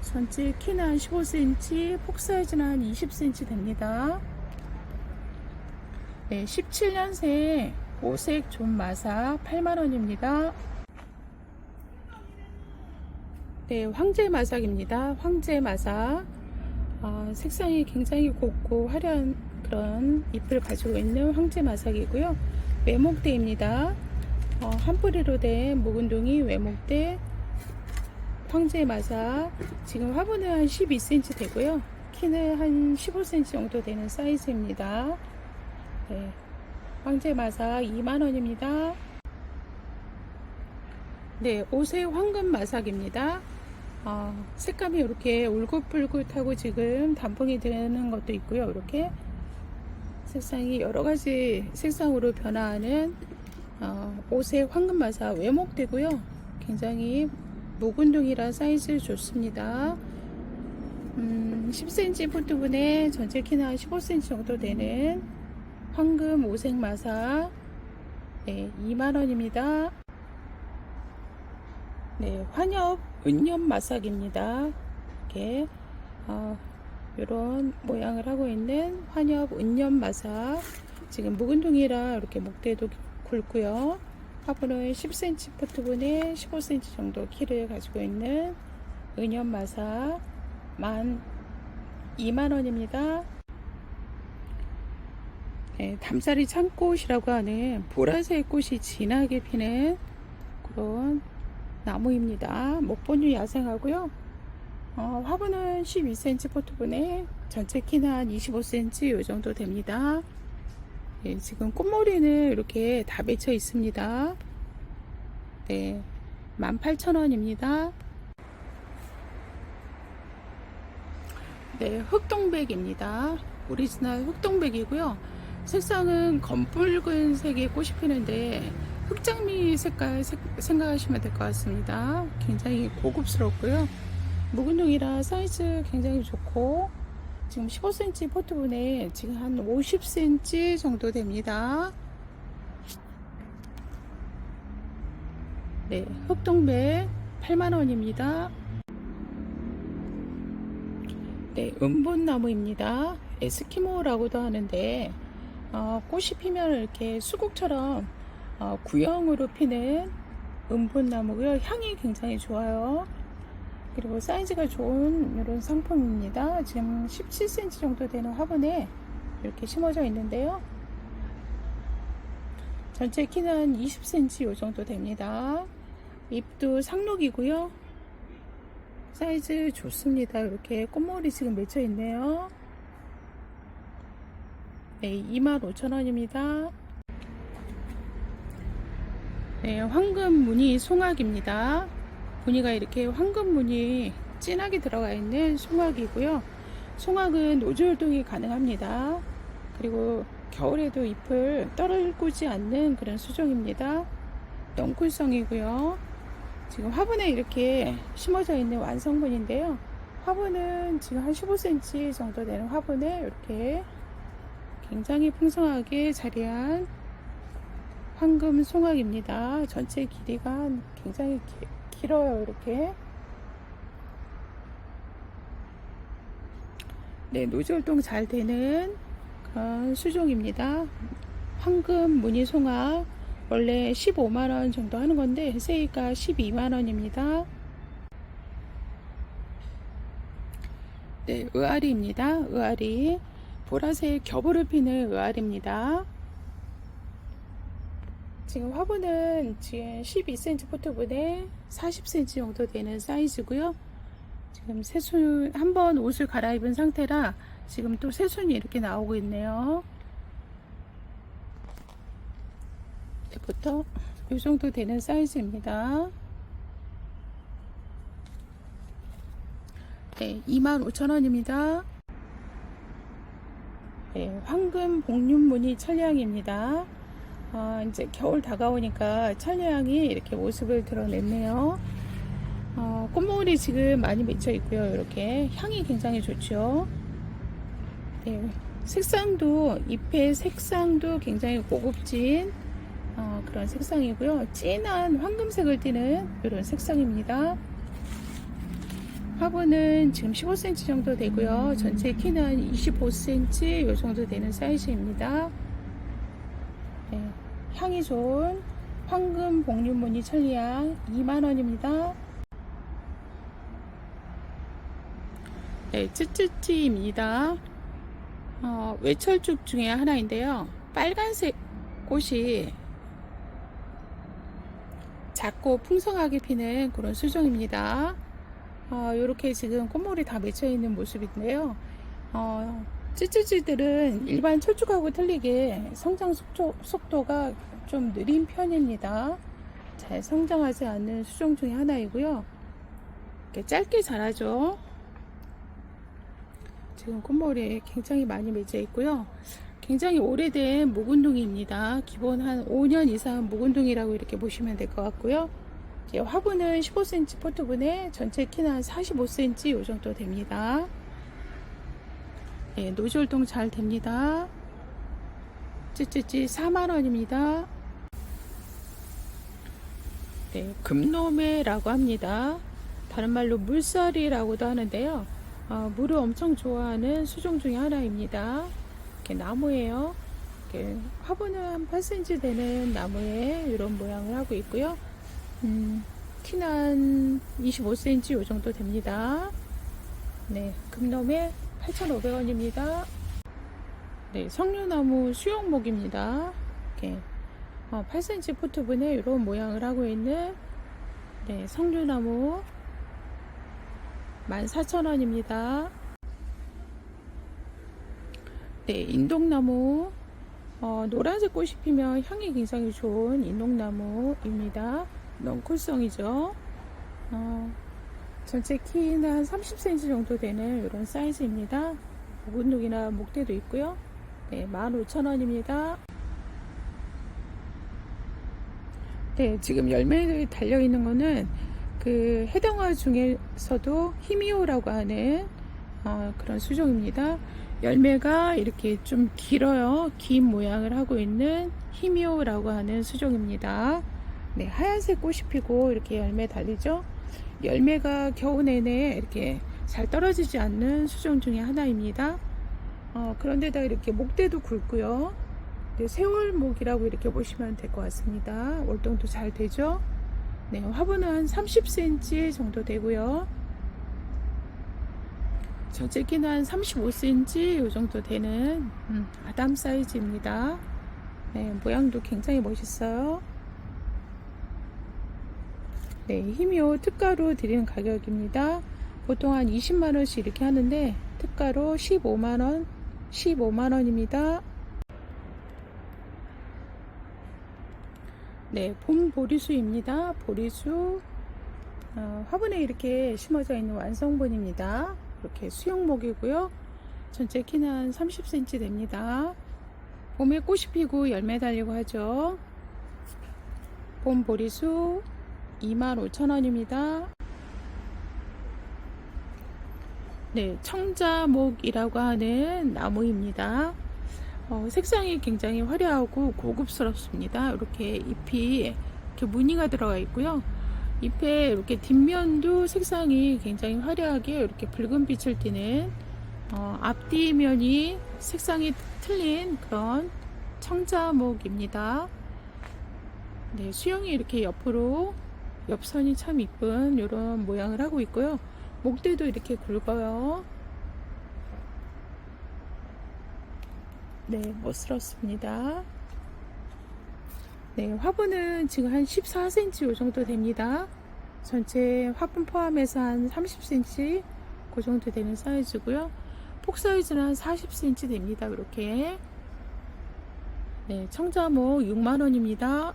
전체 키는 한 15cm, 폭 사이즈는 한 20cm 됩니다. 네, 17년생 오색 좀마삭 80,000원입니다. 네, 황제마삭입니다. 황제마삭. 색상이 굉장히 곱고 화려한 그런 잎을 가지고 있는 황제마삭이고요. 외목대입니다. 한 뿌리로 된 묵은둥이 외목대 황제마삭. 지금 화분은 한 12cm 되고요. 키는 한 15cm 정도 되는 사이즈입니다. 네, 황제마삭 2만원입니다. 네, 옷의 황금 마삭입니다. 색감이 이렇게 울긋불긋하고 지금 단풍이 되는 것도 있고요. 이렇게 색상이 여러가지 색상으로 변화하는 옷의 황금 마삭 외목되고요. 굉장히 묵은둥이라 사이즈 좋습니다. 10cm 포트분에 전체 키는 한 15cm 정도 되는 황금 오색 마삭, 네, 2만원입니다. 네, 환엽 은엽 마삭입니다. 이렇게 이런 모양을 하고 있는 환엽 은엽 마삭. 지금 묵은둥이라 이렇게 목대도 굵고요. 화분은 10cm 포트분에 15cm 정도 키를 가지고 있는 은엽 마삭 2만원입니다. 네, 담사리 참꽃이라고 하는 보라색 꽃이 진하게 피는 그런 나무입니다. 목본유 야생하고요. 화분은 12cm 포트분에 전체 키는 한 25cm 이 정도 됩니다. 네, 지금 꽃머리는 이렇게 다 맺혀 있습니다. 네, 18,000원입니다. 네, 흑동백입니다. 오리지널 흑동백이고요. 색상은 검붉은 색의 꽃이 피는데 흑장미 색깔 생각하시면 될 것 같습니다. 굉장히 고급스럽고요. 묵은둥이라 사이즈 굉장히 좋고 지금 15cm 포트분에 지금 한 50cm 정도 됩니다. 네, 흑동백 8만원입니다. 네, 은본나무입니다. 에스키모라고도 하는데 꽃이 피면 이렇게 수국처럼 구형으로 피는 은본나무고요. 향이 굉장히 좋아요. 그리고 사이즈가 좋은 이런 상품입니다. 지금 17cm 정도 되는 화분에 이렇게 심어져 있는데요. 전체 키는 한 20cm 이 정도 됩니다. 잎도 상록이고요. 사이즈 좋습니다. 이렇게 꽃머리 지금 맺혀 있네요. 네, 25,000원입니다. 네, 황금 무늬 송화기입니다. 무늬가 이렇게 황금 무늬 진하게 들어가 있는 송화기고요. 송화는 노즐동이 가능합니다. 그리고 겨울에도 잎을 떨구지 않는 그런 수종입니다. 넝쿨성이고요. 지금 화분에 이렇게 심어져 있는 완성분인데요. 화분은 지금 한 15cm 정도 되는 화분에 이렇게 굉장히 풍성하게 자리한 황금 송화기입니다. 전체 길이가 굉장히 길어요. 이렇게. 네, 노즐동 잘 되는 그런 수종입니다. 황금 무늬 송화 원래 15만원 정도 하는 건데 세일가 12만원입니다. 네, 의아리입니다. 의아리 보라색 겹을 피는 의아리입니다. 지금 화분은 지금 12cm 포트분에 40cm 정도 되는 사이즈고요. 지금 새순 한번 옷을 갈아입은 상태라 지금 또 새순이 이렇게 나오고 있네요. 부터 이 정도 되는 사이즈입니다. 네, 25,000원입니다. 네, 황금 복륜무늬 천리향입니다. 이제 겨울 다가오니까 천리향이 이렇게 모습을 드러냈네요. 꽃무울이 지금 많이 맺혀 있고요. 이렇게 향이 굉장히 좋죠. 네, 색상도 잎의 색상도 굉장히 고급진 그런 색상이고요. 진한 황금색을 띠는 이런 색상입니다. 화분은 지금 15cm 정도 되고요. 전체 키는 25cm 이 정도 되는 사이즈입니다. 네, 향이 좋은 황금 복륜무늬 천리향 2만원입니다. 네, 쯔쯔찌입니다. 외철죽 중에 하나인데요. 빨간색 꽃이 작고 풍성하게 피는 그런 수종입니다. 이렇게 지금 꽃물이 다 맺혀 있는 모습인데요. 찌찌찌들은 일반 철쭉하고 틀리게 성장 속도가 좀 느린 편입니다. 잘 성장하지 않는 수종 중에 하나이고요. 이렇게 짧게 자라죠. 지금 꽃머리에 굉장히 많이 맺어 있고요. 굉장히 오래된 묵은둥이입니다. 기본 한 5년 이상 묵은둥이라고 이렇게 보시면 될 것 같고요. 이제 화분은 15cm 포트분에 전체 키는 한 45cm 이 정도 됩니다. 네, 노즐 활동 잘 됩니다. 찌찌찌 4만원입니다. 네, 금노매라고 합니다. 다른 말로 물살이라고도 하는데요. 물을 엄청 좋아하는 수종 중에 하나입니다. 이렇게 나무예요. 이렇게 화분은 한 8cm 되는 나무에 이런 모양을 하고 있고요. 키는 한 25cm 이 정도 됩니다. 네, 금놈에 8,500원입니다. 네, 석류나무 수용목입니다. 이렇게 8cm 포트분에 이런 모양을 하고 있는 네, 석류나무 14,000원입니다. 네, 인동나무 노란색 꽃이 피면 향이 굉장히 좋은 인동나무입니다. 넝쿨성이죠. 전체 키는 한 30cm 정도 되는 이런 사이즈입니다. 묵은둥이나 목대도 있고요. 네, 15,000원입니다. 네, 지금 열매가 달려있는 거는 그 해당화 중에서도 히미오라고 하는 그런 수종입니다. 열매가 이렇게 좀 길어요. 긴 모양을 하고 있는 히미오라고 하는 수종입니다. 네, 하얀색 꽃이 피고 이렇게 열매 달리죠. 열매가 겨우 내내 이렇게 잘 떨어지지 않는 수종 중에 하나입니다. 그런데다 이렇게 목대도 굵고요. 네, 세월목이라고 이렇게 보시면 될 것 같습니다. 월동도 잘 되죠. 네, 화분은 한 30cm 정도 되고요. 전체 키는 한 35cm 이 정도 되는 아담 사이즈입니다. 네, 모양도 굉장히 멋있어요. 네, 히미오 특가로 드리는 가격입니다. 보통 한 20만원씩 이렇게 하는데 특가로 15만원입니다. 네, 봄 보리수입니다. 보리수 화분에 이렇게 심어져 있는 완성본입니다. 이렇게 수용목이고요. 전체 키는 한 30cm 됩니다. 봄에 꽃이 피고 열매 달리고 하죠. 봄 보리수 25,000원입니다. 네, 청자목이라고 하는 나무입니다. 색상이 굉장히 화려하고 고급스럽습니다. 이렇게 잎이 이렇게 무늬가 들어가 있고요. 잎에 이렇게 뒷면도 색상이 굉장히 화려하게 이렇게 붉은 빛을 띠는 앞뒤면이 색상이 틀린 그런 청자목입니다. 네, 수영이 이렇게 옆으로 옆선이 참 이쁜 이런 모양을 하고 있고요. 목대도 이렇게 굵어요. 네, 멋스럽습니다. 네, 화분은 지금 한 14cm 이 정도 됩니다. 전체 화분 포함해서 한 30cm 그 정도 되는 사이즈고요. 폭 사이즈는 한 40cm 됩니다. 이렇게. 네, 청자목 6만원입니다.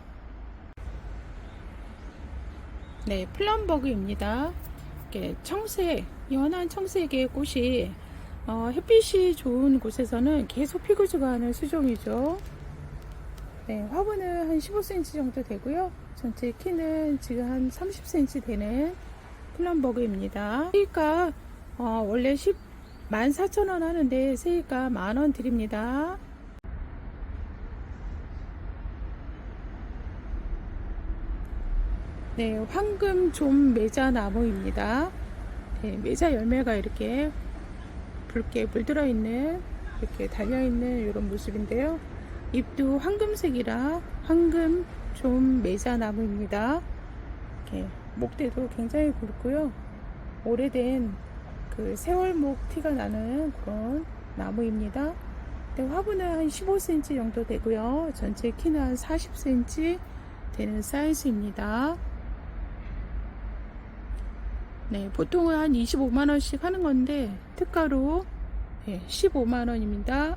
네, 플럼버그입니다. 이렇게 청색, 연한 청색의 꽃이 햇빛이 좋은 곳에서는 계속 피고지가 하는 수종이죠. 네, 화분은 한 15cm 정도 되고요. 전체 키는 지금 한 30cm 되는 플럼버그입니다. 세입가 원래 14,000원 하는데 세입가 만원 드립니다. 네, 황금 좀 매자 나무입니다. 네, 매자 열매가 이렇게 붉게 물들어 있는 이렇게 달려 있는 이런 모습인데요. 잎도 황금색이라 황금 좀 매자 나무입니다. 이렇게 목대도 굉장히 굵고요. 오래된 그 세월목 티가 나는 그런 나무입니다. 네, 화분은 한 15cm 정도 되고요. 전체 키는 한 40cm 되는 사이즈입니다. 네, 보통은 한 25만원씩 하는 건데 특가로 네, 15만원입니다.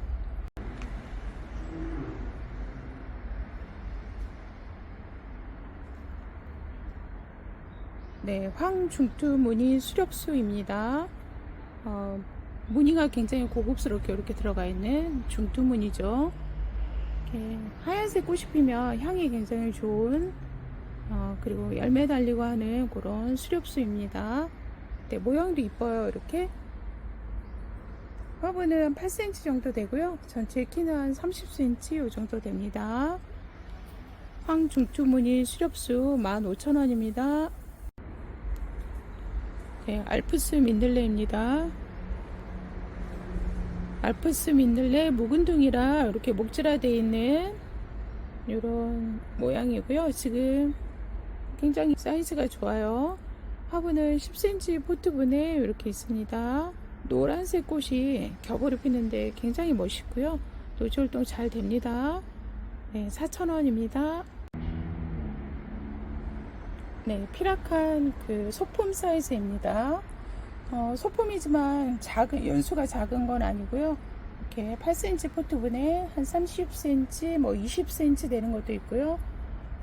네, 황중투 무늬 수렵수입니다. 무늬가 굉장히 고급스럽게 이렇게 들어가 있는 중투 무늬죠. 이렇게 하얀색 꽃이 피면 향이 굉장히 좋은 그리고 열매 달리고 하는 그런 수렵수입니다. 네, 모양도 이뻐요. 이렇게 화분은 8cm 정도 되고요. 전체 키는 한 30cm 이 정도 됩니다. 황중투 무늬 수렵수 15,000원입니다. 네, 알프스 민들레입니다. 알프스 민들레 묵은둥이라 이렇게 목질화되어 있는 이런 모양이고요. 지금 굉장히 사이즈가 좋아요. 화분은 10cm 포트분에 이렇게 있습니다. 노란색 꽃이 겹으로 피는데 굉장히 멋있고요. 노지 활동 잘 됩니다. 네, 4,000원입니다. 네, 피라칸 그 소품 사이즈입니다. 소품이지만 연수가 작은 건 아니고요. 이렇게 8cm 포트분에 한 30cm, 뭐 20cm 되는 것도 있고요.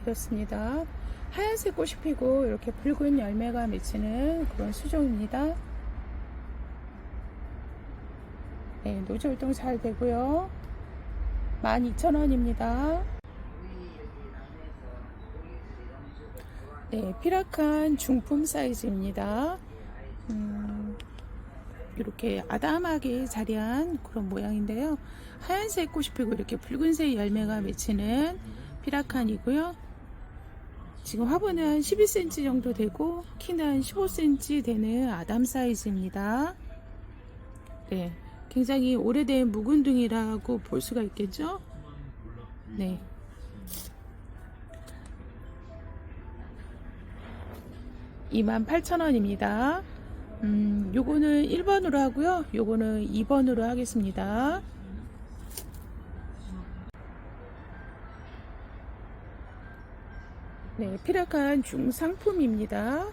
이렇습니다. 하얀색 꽃이 피고 이렇게 붉은 열매가 맺히는 그런 수종입니다. 네, 노지 활동 잘 되고요. 12,000원입니다. 네, 피라칸 중품 사이즈입니다. 이렇게 아담하게 자리한 그런 모양인데요. 하얀색 꽃이 피고 이렇게 붉은색 열매가 맺히는 피라칸이고요. 지금 화분은 한 12cm 정도 되고 키는 한 15cm 되는 아담 사이즈입니다. 네, 굉장히 오래된 묵은둥이라고 볼 수가 있겠죠. 네. (28,000원입니다) 요거는 1번으로 하고요. 요거는 2번으로 하겠습니다. 네, 피라칸 중상품입니다.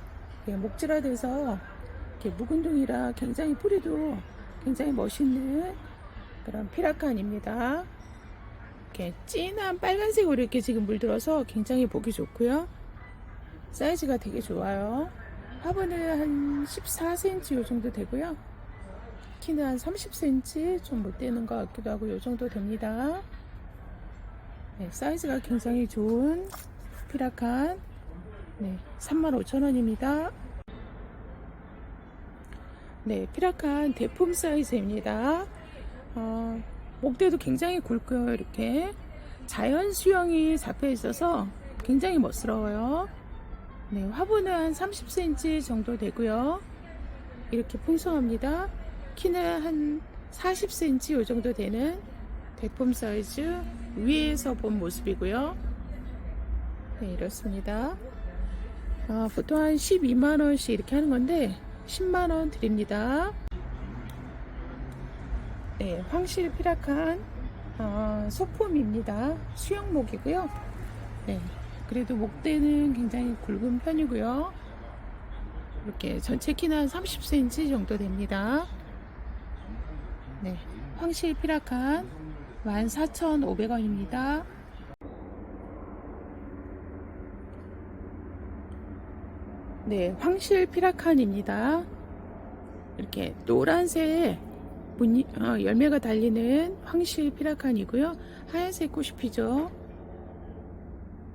네, 목질화돼서 이렇게 묵은둥이라 굉장히 뿌리도 굉장히 멋있는 그런 피라칸입니다. 이렇게 진한 빨간색으로 이렇게 지금 물들어서 굉장히 보기 좋고요. 사이즈가 되게 좋아요. 화분은 한 14cm 요 정도 되고요. 키는 한 30cm 좀 못 되는 것 같기도 하고 요 정도 됩니다. 네, 사이즈가 굉장히 좋은 피라칸. 네, 35,000원입니다. 네, 피라칸 대품 사이즈입니다. 목대도 굉장히 굵고요. 이렇게 자연 수영이 잡혀 있어서 굉장히 멋스러워요. 네, 화분은 한 30cm 정도 되고요. 이렇게 풍성합니다. 키는 한 40cm 요 정도 되는 대품 사이즈 위에서 본 모습이고요. 네, 이렇습니다. 보통 한 12만원씩 이렇게 하는 건데 10만원 드립니다. 네, 황실 피라칸 소품입니다. 수영목이고요. 네, 그래도 목대는 굉장히 굵은 편이고요. 이렇게 전체 키는 한 30cm 정도 됩니다. 네, 황실 피라칸 14,500원입니다. 네, 황실 피라칸입니다. 이렇게 노란색 열매가 달리는 황실 피라칸이고요. 하얀색 꽃이 피죠.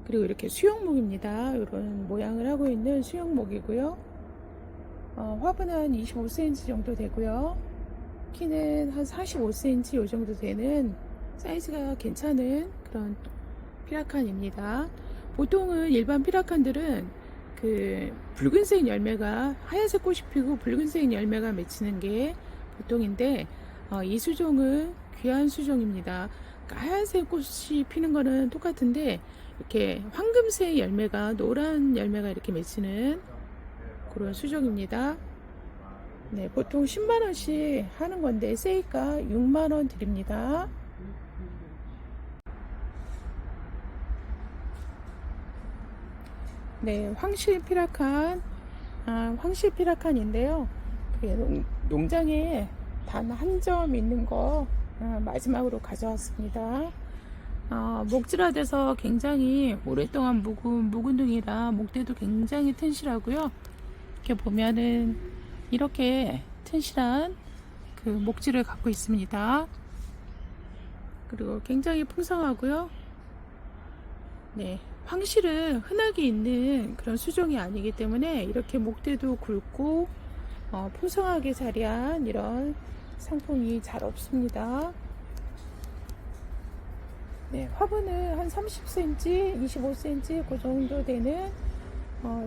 그리고 이렇게 수영목입니다. 이런 모양을 하고 있는 수영목이고요. 화분은 한 25cm 정도 되고요. 키는 한 45cm 요 정도 되는 사이즈가 괜찮은 그런 피라칸입니다. 보통은 일반 피라칸들은 그 붉은색 열매가 하얀색 꽃이 피고 붉은색 열매가 맺히는 게 보통인데 이 수종은 귀한 수종입니다. 그러니까 하얀색 꽃이 피는 거는 똑같은데 이렇게 황금색 열매가 노란 열매가 이렇게 맺히는 그런 수종입니다. 네, 보통 10만원씩 하는 건데 세이가 6만원 드립니다. 네, 황실 피라칸 황실 피라칸인데요. 농장에 단 한 점 있는 거 마지막으로 가져왔습니다. 목질화돼서 굉장히 오랫동안 묵은 묵은둥이라 목대도 굉장히 튼실하고요. 이렇게 보면은 이렇게 튼실한 그 목질을 갖고 있습니다. 그리고 굉장히 풍성하고요. 네, 황실은 흔하게 있는 그런 수종이 아니기 때문에 이렇게 목대도 굵고 풍성하게 자리한 이런 상품이 잘 없습니다. 네, 화분은 한 30cm, 25cm 그 정도 되는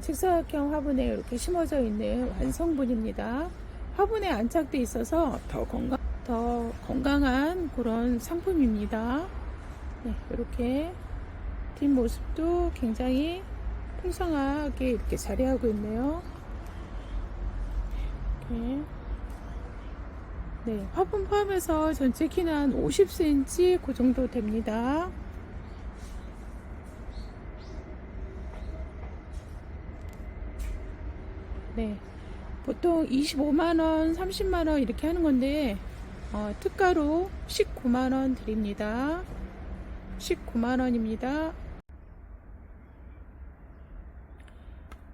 직사각형 화분에 이렇게 심어져 있는 완성분입니다. 화분에 안착돼 있어서 더 건강한 그런 상품입니다. 네, 이렇게 뒷모습도 굉장히 풍성하게 이렇게 자리하고 있네요. 이렇게. 네, 화분 포함해서 전체 키는 한 50cm 그 정도 됩니다. 네, 보통 25만원, 30만원 이렇게 하는 건데 특가로 19만원 드립니다. 19만원입니다.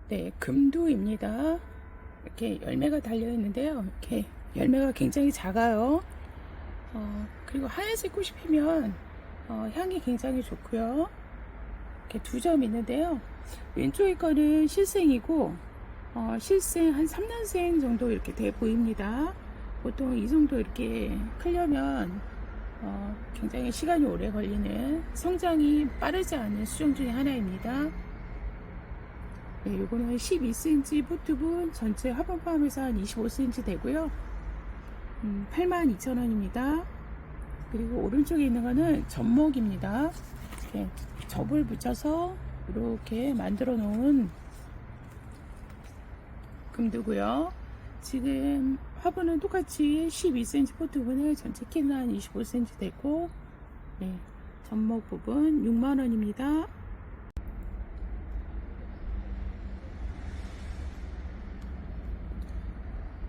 네, 금두입니다. 이렇게 열매가 달려 있는데요. 이렇게 열매가 굉장히 작아요. 그리고 하얀색 꽃이 피면 향이 굉장히 좋고요. 이렇게 두 점 있는데요. 왼쪽에 거는 실생이고 실생 한 3년생 정도 이렇게 돼 보입니다. 보통 이 정도 이렇게 크려면 굉장히 시간이 오래 걸리는 성장이 빠르지 않은 수종 중에 하나입니다. 네, 요거는 12cm 포트분 전체 화분 포함해서 한 25cm 되고요. 82,000원입니다. 그리고 오른쪽에 있는 거는 접목입니다. 이렇게 접을 붙여서 이렇게 만들어 놓은 금두고요. 지금 화분은 똑같이 12cm 포트분에 전체 키는 한 25cm 되고, 네, 접목 부분 6만원입니다.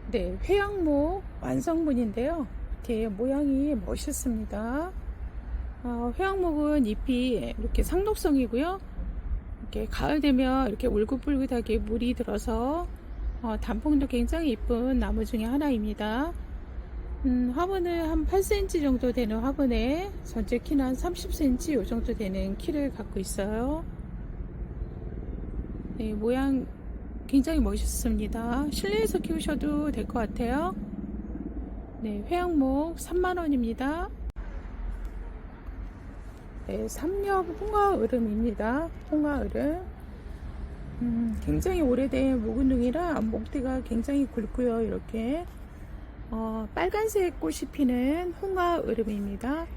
네, 회양목 완성분인데요. 이렇게 모양이 멋있습니다. 회양목은 잎이 이렇게 상록성이고요. 이렇게 가을 되면 이렇게 울긋불긋하게 물이 들어서 단풍도 굉장히 이쁜 나무 중에 하나입니다. 화분은 한 8cm 정도 되는 화분에 전체 키는 한 30cm 이 정도 되는 키를 갖고 있어요. 네, 모양 굉장히 멋있습니다. 실내에서 키우셔도 될 것 같아요. 네, 회양목 3만원입니다. 네, 삼엽 홍화으름입니다. 홍화으름. 굉장히 오래된 묵은둥이라 목대가 굉장히 굵고요. 이렇게 빨간색 꽃이 피는 홍화으름입니다.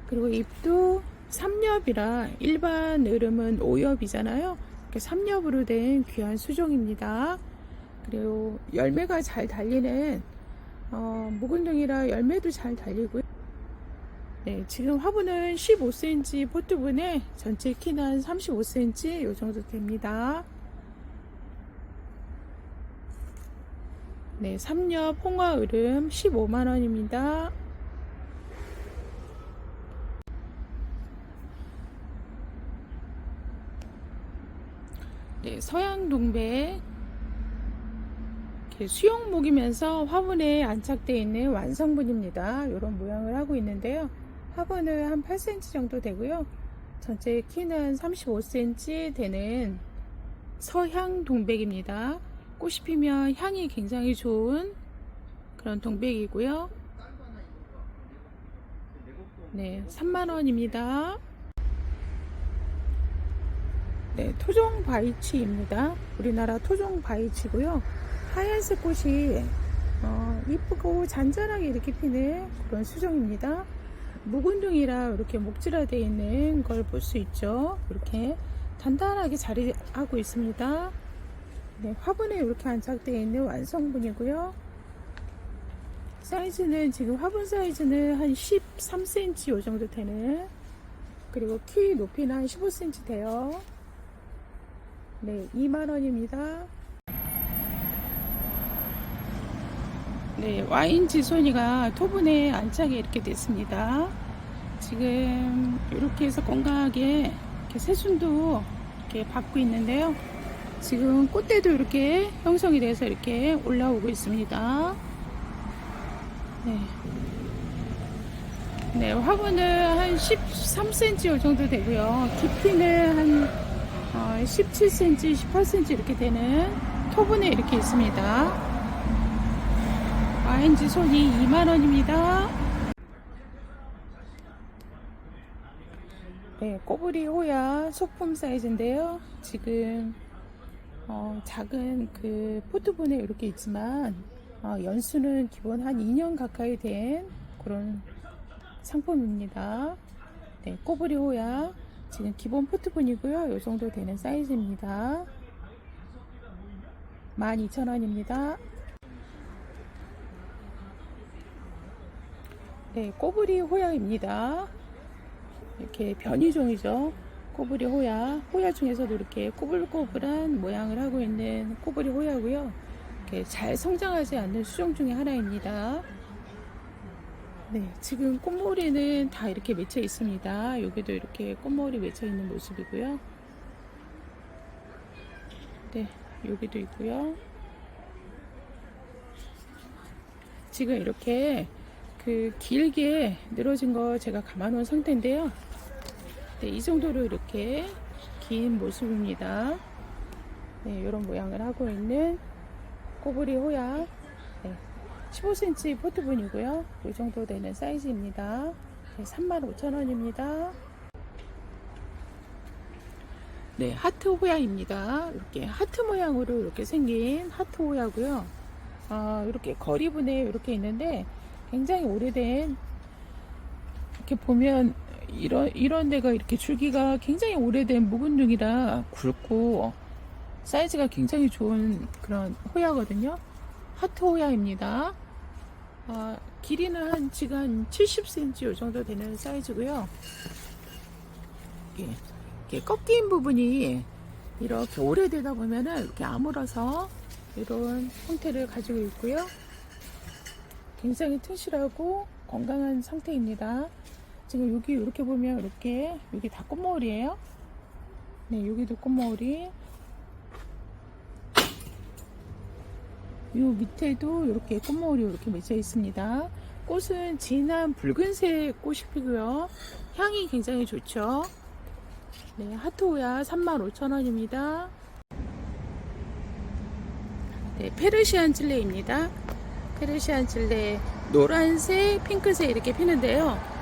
그리고 잎도 삼엽이라 일반 으름은 5엽이잖아요. 이렇게 삼엽으로 된 귀한 수종입니다. 그리고 열매가 잘 달리는 묵은둥이라 열매도 잘 달리고요. 네, 지금 화분은 15cm 포트분에 전체 키는 한 35cm 이 정도 됩니다. 네, 삼엽 홍화으름 15만원입니다. 네, 서양동백 수영목이면서 화분에 안착되어 있는 완성분입니다. 이런 모양을 하고 있는데요. 화분은 한 8cm 정도 되고요. 전체 키는 35cm 되는 서향동백입니다. 꽃이 피면 향이 굉장히 좋은 그런 동백이고요. 네, 3만원입니다. 네, 토종 바이치입니다. 우리나라 토종 바이치고요. 하얀색 꽃이 이쁘고 잔잔하게 이렇게 피는 그런 수종입니다. 묵은둥이라 이렇게 목질화되어 있는 걸 볼 수 있죠. 이렇게 단단하게 자리하고 있습니다. 네, 화분에 이렇게 안착되어 있는 완성분이고요. 사이즈는 지금 화분 사이즈는 한 13cm 이 정도 되는, 그리고 키 높이는 한 15cm 돼요. 네, 2만원입니다. 네, 와인 지소니가 토분에 안착이 이렇게 됐습니다. 지금 이렇게 해서 건강하게 이렇게 새순도 이렇게 받고 있는데요. 지금 꽃대도 이렇게 형성이 돼서 이렇게 올라오고 있습니다. 네. 네, 화분은 한 13cm 정도 되고요. 깊이는 한 17cm, 18cm 이렇게 되는 토분에 이렇게 있습니다. 와인지 손이 2만원입니다. 네, 꼬부리 호야 소품 사이즈인데요. 지금 작은 그 포트분에 이렇게 있지만 연수는 기본 한 2년 가까이 된 그런 상품입니다. 네, 꼬부리 호야 지금 기본 포트분이고요. 이 정도 되는 사이즈입니다. 12,000원입니다. 네, 꼬부리 호야입니다. 이렇게 변이종이죠. 꼬부리 호야. 호야 중에서도 이렇게 꼬불꼬불한 모양을 하고 있는 꼬부리 호야고요. 이렇게 잘 성장하지 않는 수종 중에 하나입니다. 네, 지금 꽃머리는 다 이렇게 맺혀 있습니다. 여기도 이렇게 꽃머리 맺혀 있는 모습이고요. 네, 여기도 있고요. 지금 이렇게 그 길게 늘어진 거 제가 감아 놓은 상태인데요. 네, 이 정도로 이렇게 긴 모습입니다. 네, 이런 모양을 하고 있는 꼬부리 호야. 네, 15cm 포트분이고요. 이 정도 되는 사이즈입니다. 네, 35,000원입니다. 네, 하트 호야입니다. 이렇게 하트 모양으로 이렇게 생긴 하트 호야고요. 이렇게 거리분에 이렇게 있는데 굉장히 오래된, 이렇게 보면 이런 데가 이렇게 줄기가 굉장히 오래된 묵은둥이라 굵고 사이즈가 굉장히 좋은 그런 호야거든요. 하트 호야입니다. 길이는 지금 한 70cm 이 정도 되는 사이즈고요. 이렇게 꺾인 부분이 이렇게 오래되다 보면은 이렇게 아물어서 이런 형태를 가지고 있고요. 굉장히 튼실하고 건강한 상태입니다. 지금 여기 이렇게 보면 이렇게 여기 다 꽃머리예요. 네, 여기도 꽃머리. 요 밑에도 이렇게 꽃머리 이렇게 맺혀 있습니다. 꽃은 진한 붉은색 꽃이 피고요. 향이 굉장히 좋죠. 네, 하트호야 35,000원입니다. 네, 페르시안 찔레입니다. 페르시안 찔레 노란색, 핑크색 이렇게 피는데요.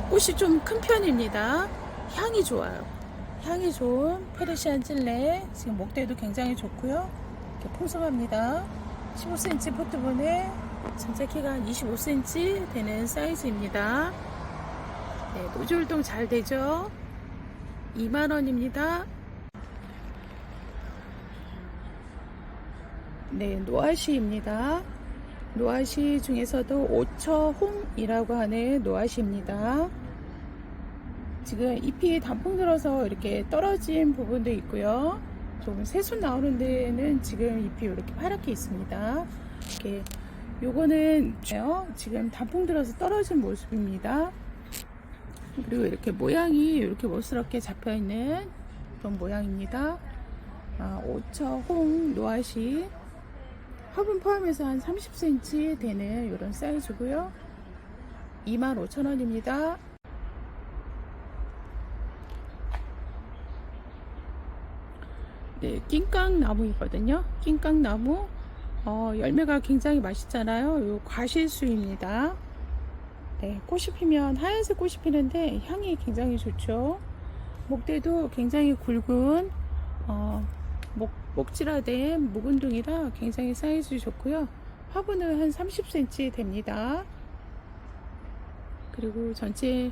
꽃이 좀 큰 편입니다. 향이 좋아요. 향이 좋은 페르시안 찔레. 지금 목대도 굉장히 좋고요. 이렇게 풍성합니다. 15cm 포트분에 전체 키가 한 25cm 되는 사이즈입니다. 네, 노즐 활동 잘 되죠? 2만원입니다. 네, 노아시입니다. 노아시 중에서도 오처홍이라고 하는 노아시입니다. 지금 잎이 단풍 들어서 이렇게 떨어진 부분도 있고요. 좀 새순 나오는 데는 지금 잎이 이렇게 파랗게 있습니다. 이렇게 요거는 지금 단풍 들어서 떨어진 모습입니다. 그리고 이렇게 모양이 이렇게 멋스럽게 잡혀 있는 그런 모양입니다. 오처홍 노아시 화분 포함해서 한 30cm 되는 이런 사이즈고요. 25,000원입니다. 네, 낑깡나무이거든요. 낑깡나무 열매가 굉장히 맛있잖아요. 요 과실수입니다. 네, 꽃이 피면 하얀색 꽃이 피는데 향이 굉장히 좋죠. 목대도 굉장히 굵은 목질화된 묵은둥이라 굉장히 사이즈 좋고요. 화분은 한 30cm 됩니다. 그리고 전체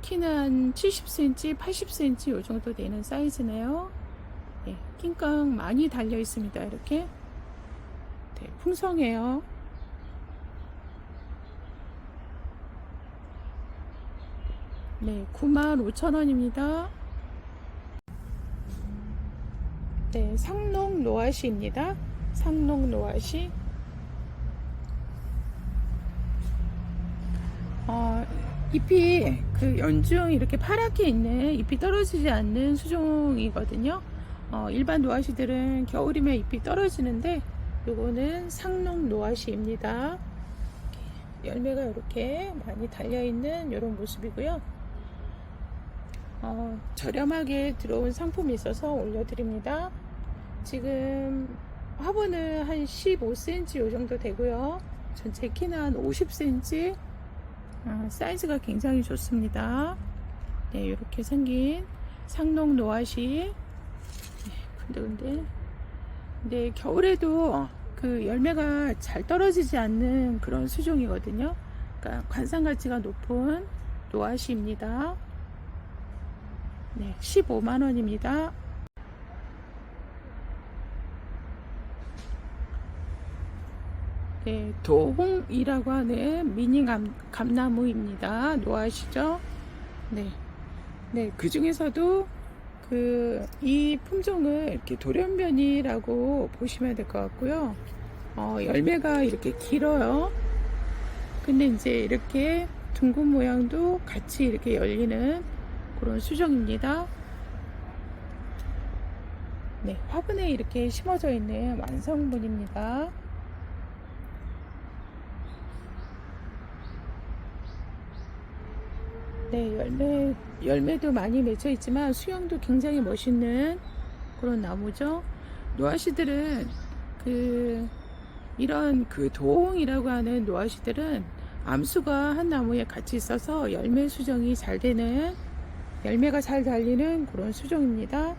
키는 한 70cm, 80cm 이 정도 되는 사이즈네요. 네, 낑깡 많이 달려 있습니다. 이렇게 네, 풍성해요. 네, 95,000원입니다. 네, 상록 노아시입니다. 상록 노아시. 어, 잎이 그 연중 이렇게 파랗게 있는 잎이 떨어지지 않는 수종이거든요. 일반 노화시들은 겨울이면 잎이 떨어지는데 요거는 상록 노화시입니다. 열매가 이렇게 많이 달려있는 이런 모습이고요. 저렴하게 들어온 상품이 있어서 올려드립니다. 지금 화분은 한 15cm 요 정도 되고요. 전체 키는 한 50cm. 사이즈가 굉장히 좋습니다. 네, 이렇게 생긴 상록 노화시. 네, 근데 겨울에도 그 열매가 잘 떨어지지 않는 그런 수종이거든요. 그러니까 관상 가치가 높은 노화시입니다. 네, 15만원입니다. 네, 도홍이라고 하는 미니 감나무입니다. 노아시죠? 네. 네, 그 중에서도 이 품종을 이렇게 돌연변이라고 보시면 될 것 같고요. 열매가 이렇게 길어요. 근데 이제 이렇게 둥근 모양도 같이 이렇게 열리는 그런 수종입니다. 네, 화분에 이렇게 심어져 있는 완성분입니다. 네, 열매도 많이 맺혀 있지만 수영도 굉장히 멋있는 그런 나무죠. 노화시들은 이런 도홍이라고 하는 노화시들은 암수가 한 나무에 같이 있어서 열매 수정이 잘 되는, 열매가 잘 달리는 그런 수종입니다.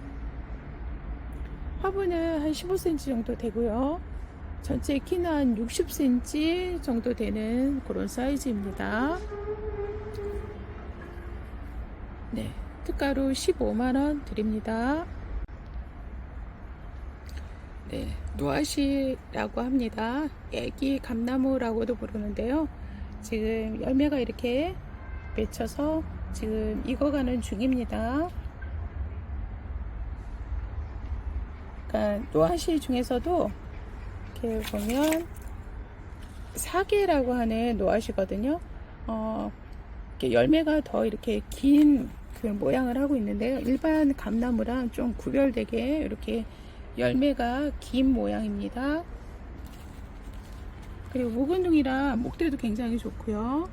화분은 한 15cm 정도 되고요. 전체 키는 한 60cm 정도 되는 그런 사이즈입니다. 네, 특가로 15만원 드립니다. 네, 노아시라고 합니다. 애기 감나무라고도 부르는데요. 지금 열매가 이렇게 맺혀서 지금 익어가는 중입니다. 그러니까 노아시 중에서도 이렇게 보면 사계라고 하는 노아시거든요. 이렇게 열매가 더 이렇게 긴 그 모양을 하고 있는데요. 일반 감나무랑 좀 구별되게 이렇게 열매가 긴 모양입니다. 그리고 묵은둥이라 목대도 굉장히 좋고요.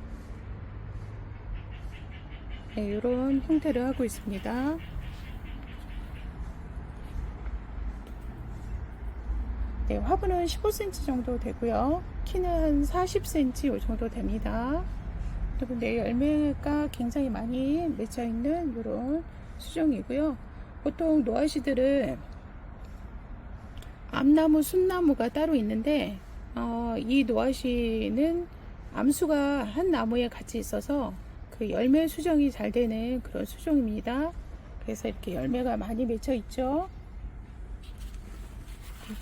네, 이런 형태를 하고 있습니다. 네, 화분은 15cm 정도 되고요. 키는 한 40cm 이 정도 됩니다. 그리고 네, 열매가 굉장히 많이 맺혀 있는 이런 수종이고요. 보통 노아시들은 암나무, 순나무가 따로 있는데 이 노아시는 암수가 한 나무에 같이 있어서 그 열매 수정이 잘 되는 그런 수종입니다. 그래서 이렇게 열매가 많이 맺혀 있죠.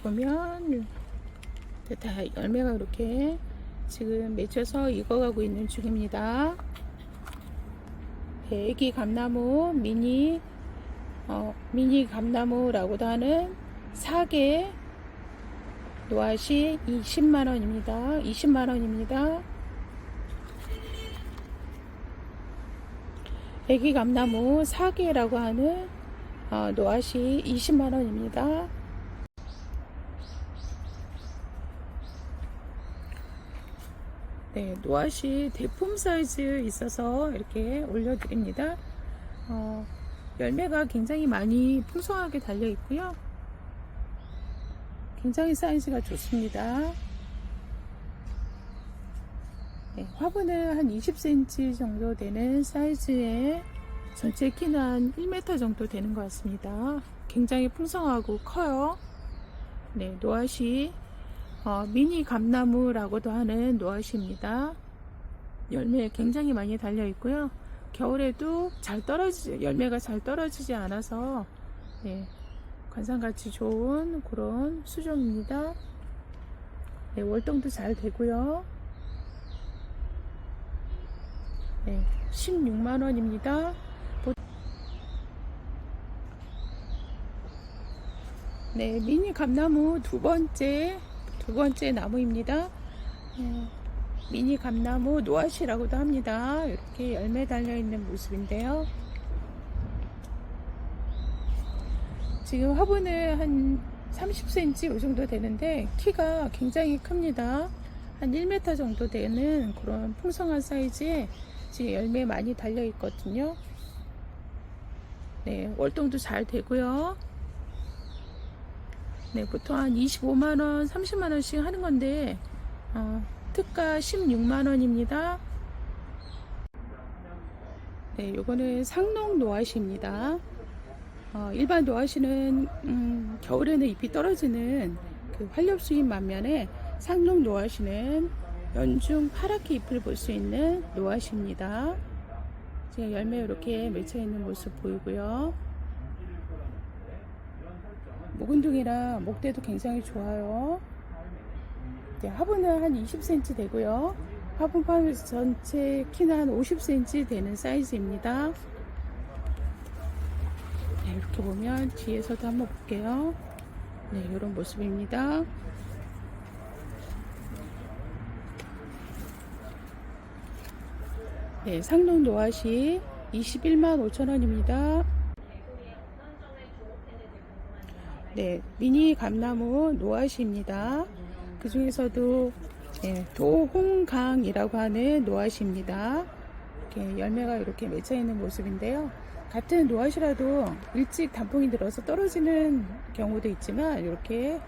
보면 다 열매가 이렇게 지금 맺혀서 익어가고 있는 중입니다. 애기 감나무, 미니 감나무라고도 하는 사계 노아시 20만원입니다. 20만원입니다. 애기 감나무 사계라고 하는 노아시 20만원입니다. 네, 노아시 대품 사이즈 있어서 이렇게 올려드립니다. 열매가 굉장히 많이 풍성하게 달려 있고요. 굉장히 사이즈가 좋습니다. 네, 화분은 한 20cm 정도 되는 사이즈의 전체 키는 한 1m 정도 되는 것 같습니다. 굉장히 풍성하고 커요. 네, 노아시 미니 감나무라고도 하는 노아시입니다. 열매 굉장히 많이 달려 있고요. 겨울에도 열매가 잘 떨어지지 않아서 네, 관상같이 좋은 그런 수종입니다. 네, 월동도 잘 되고요. 네, 16만원입니다. 네, 미니 감나무 두 번째 나무입니다. 미니 감나무 노아시라고도 합니다. 이렇게 열매 달려있는 모습인데요. 지금 화분은 한 30cm 이 정도 되는데 키가 굉장히 큽니다. 한 1m 정도 되는 그런 풍성한 사이즈에 지금 열매 많이 달려 있거든요. 네, 월동도 잘 되고요. 네, 보통 한 25만원, 30만원씩 하는 건데 특가 16만원입니다. 네, 요거는 상농 노아시입니다. 일반 노아시는 겨울에는 잎이 떨어지는 그 활엽수인 반면에 상농 노아시는 연중 파랗게 잎을 볼 수 있는 노아시입니다. 지금 열매 이렇게 맺혀 있는 모습 보이고요. 묵은둥이라 목대도 굉장히 좋아요. 네, 화분은 한 20cm 되고요. 화분 포함해서 전체 키는 한 50cm 되는 사이즈입니다. 네, 이렇게 보면 뒤에서도 한번 볼게요. 네, 이런 모습입니다. 네, 상농 노아시 21만 5천원입니다. 네, 미니 감나무 노아시입니다. 그 중에서도 네, 도홍강이라고 하는 노아시입니다. 이렇게 열매가 이렇게 맺혀 있는 모습인데요. 같은 노아시라도 일찍 단풍이 들어서 떨어지는 경우도 있지만 이렇게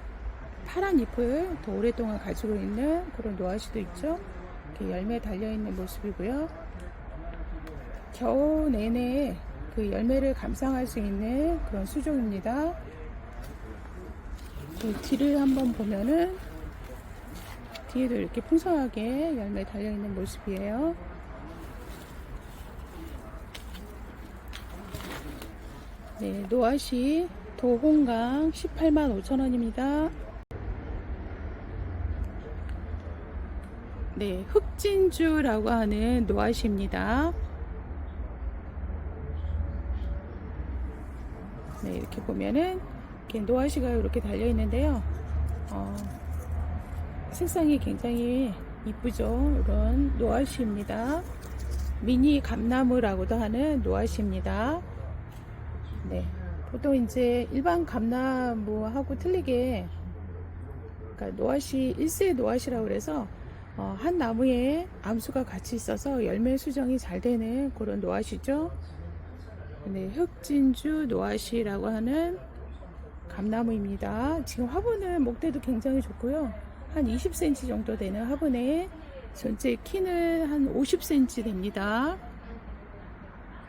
파란 잎을 더 오랫동안 가지고 있는 그런 노아시도 있죠. 이렇게 열매 달려 있는 모습이고요. 겨우 내내 그 열매를 감상할 수 있는 그런 수종입니다. 그 뒤를 한번 보면은 뒤에도 이렇게 풍성하게 열매 달려 있는 모습이에요. 네, 노아시 도홍강 18만 5천원입니다. 네, 흑진주라고 하는 노아시입니다. 네, 이렇게 보면은 이렇게 노아시가 이렇게 달려 있는데요. 색상이 굉장히 이쁘죠. 이런 노아시입니다. 미니 감나무라고도 하는 노아시입니다. 네, 보통 이제 일반 감나무하고 틀리게, 그러니까 노아시 1세 노아시라고 그래서 한 나무에 암수가 같이 있어서 열매 수정이 잘 되는 그런 노아시죠. 네, 흑진주 노아시라고 하는 감나무입니다. 지금 화분은 목대도 굉장히 좋고요. 한 20cm 정도 되는 화분에 전체 키는 한 50cm 됩니다.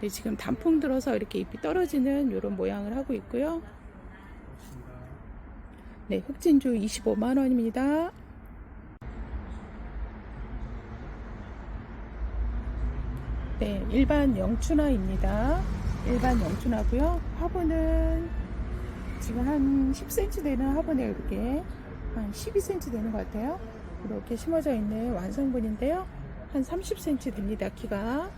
네, 지금 단풍 들어서 이렇게 잎이 떨어지는 이런 모양을 하고 있고요. 네, 흑진주 25만원입니다. 네, 일반 영춘화입니다. 일반 영춘화고요. 화분은 지금 한 10cm 되는 화분에 이렇게 한 12cm 되는 것 같아요. 이렇게 심어져 있는 완성분인데요. 한 30cm 됩니다. 키가.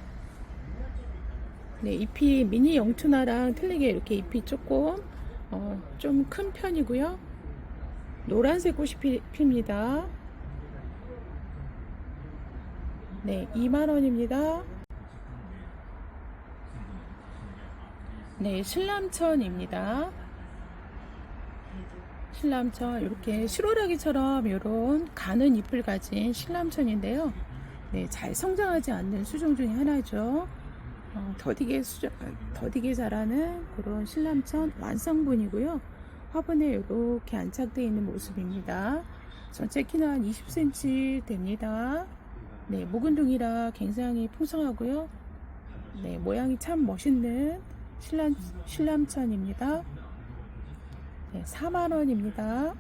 네, 잎이 미니 영춘화랑 틀리게 이렇게 잎이 조금 좀 큰 편이고요. 노란색 꽃이 핍니다. 네, 2만원입니다. 네, 신람천입니다. 신람천, 이렇게 실오라기처럼 이런 가는 잎을 가진 신람천인데요. 네, 잘 성장하지 않는 수종 중에 하나죠. 더디게 자라는 그런 신람천 완성분이고요. 화분에 이렇게 안착되어 있는 모습입니다. 전체 키는 한 20cm 됩니다. 네, 묵은둥이라 굉장히 풍성하고요. 네, 모양이 참 멋있는 신람천입니다. 네, 4만원입니다.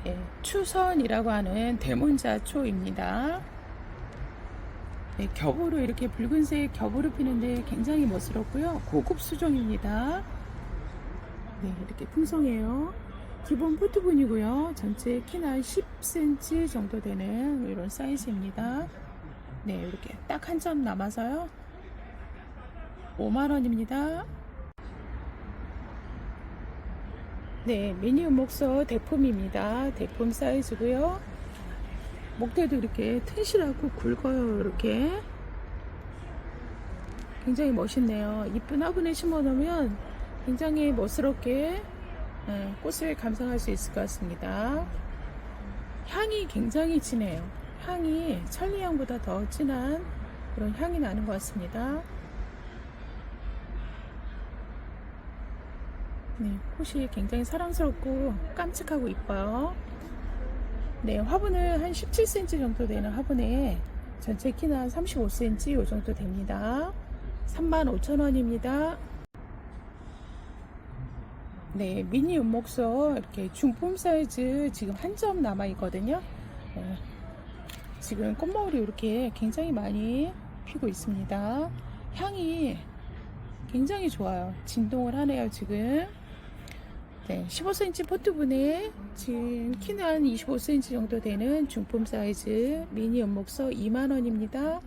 네, 추선이라고 하는 대문자초입니다. 네, 겹으로 이렇게 붉은색 겹으로 피는데 굉장히 멋스럽고요. 고급 수종입니다. 네, 이렇게 풍성해요. 기본 포트분이고요. 전체 키는 10cm 정도 되는 이런 사이즈입니다. 네, 이렇게 딱 한 점 남아서요. 5만원입니다. 네, 미니 은목서 대품입니다. 대품 사이즈고요. 목대도 이렇게 튼실하고 굵어요. 이렇게 굉장히 멋있네요. 이쁜 화분에 심어 놓으면 굉장히 멋스럽게 꽃을 감상할 수 있을 것 같습니다. 향이 굉장히 진해요. 향이 천리향보다 더 진한 그런 향이 나는 것 같습니다. 네, 꽃이 굉장히 사랑스럽고 깜찍하고 이뻐요. 네, 화분을 한 17cm 정도 되는 화분에 전체 키는 한 35cm 이 정도 됩니다. 35,000원입니다. 네, 미니 연목서 이렇게 중품 사이즈 지금 한 점 남아 있거든요. 네, 지금 꽃머울이 이렇게 굉장히 많이 피고 있습니다. 향이 굉장히 좋아요. 진동을 하네요, 지금. 네, 15cm 포트분에 지금 키는 한 25cm 정도 되는 중품 사이즈 미니 연목서 2만원입니다.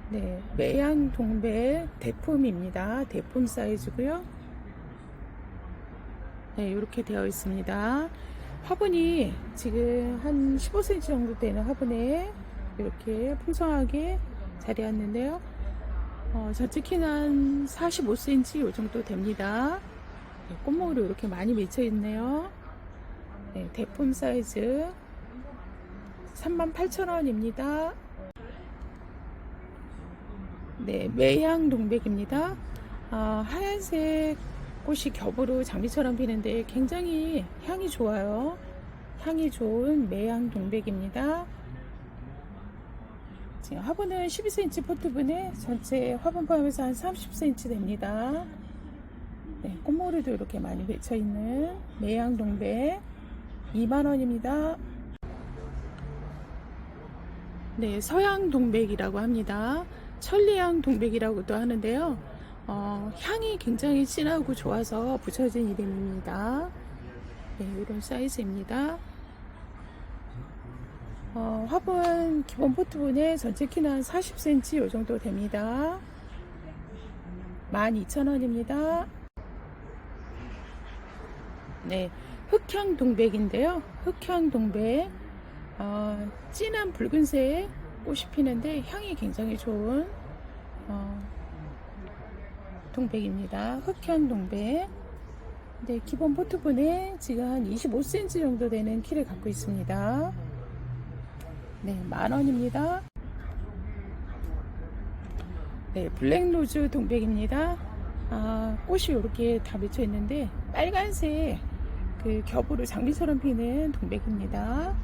네, 매양 동백 대품입니다. 대품 사이즈고요. 네, 이렇게 되어 있습니다. 화분이 지금 한 15cm 정도 되는 화분에 이렇게 풍성하게 자리했는데요. 전체 키는 한 45cm 이 정도 됩니다. 네, 꽃목으로 이렇게 많이 맺혀 있네요. 네, 대품 사이즈 38,000원입니다. 네, 매양 동백입니다. 하얀색 꽃이 겹으로 장미처럼 피는데 굉장히 향이 좋아요. 향이 좋은 매양 동백입니다. 지금 화분은 12cm 포트분에 전체 화분 포함해서 한 30cm 됩니다. 네, 꽃머리도 이렇게 많이 맺혀 있는 매양 동백 2만원입니다. 네, 서양 동백이라고 합니다. 천리향 동백이라고도 하는데요. 향이 굉장히 진하고 좋아서 붙여진 이름입니다. 네, 이런 사이즈입니다. 화분 기본 포트분에 전체 키는 한 40cm 이 정도 됩니다. 12,000원입니다. 네, 흑향 동백인데요. 흑향 동백 진한 붉은색 꽃이 피는데 향이 굉장히 좋은 동백입니다. 흑향 동백. 네, 기본 포트분에 지금 한 25cm 정도 되는 키를 갖고 있습니다. 네, 만원입니다. 네, 블랙로즈 동백입니다. 꽃이 이렇게 다 맺혀 있는데 빨간색 그 겹으로 장미처럼 피는 동백입니다.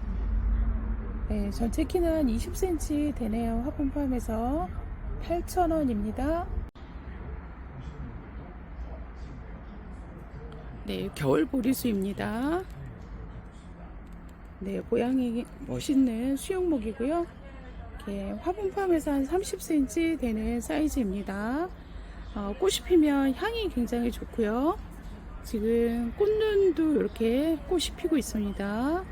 네, 전체 키는 한 20cm 되네요. 화분 포함해서 8,000원입니다. 네, 겨울 보리수입니다. 네, 모양이 멋있는 수영목이고요. 이렇게 화분 포함해서 한 30cm 되는 사이즈입니다. 꽃이 피면 향이 굉장히 좋고요. 지금 꽃눈도 이렇게 꽃이 피고 있습니다.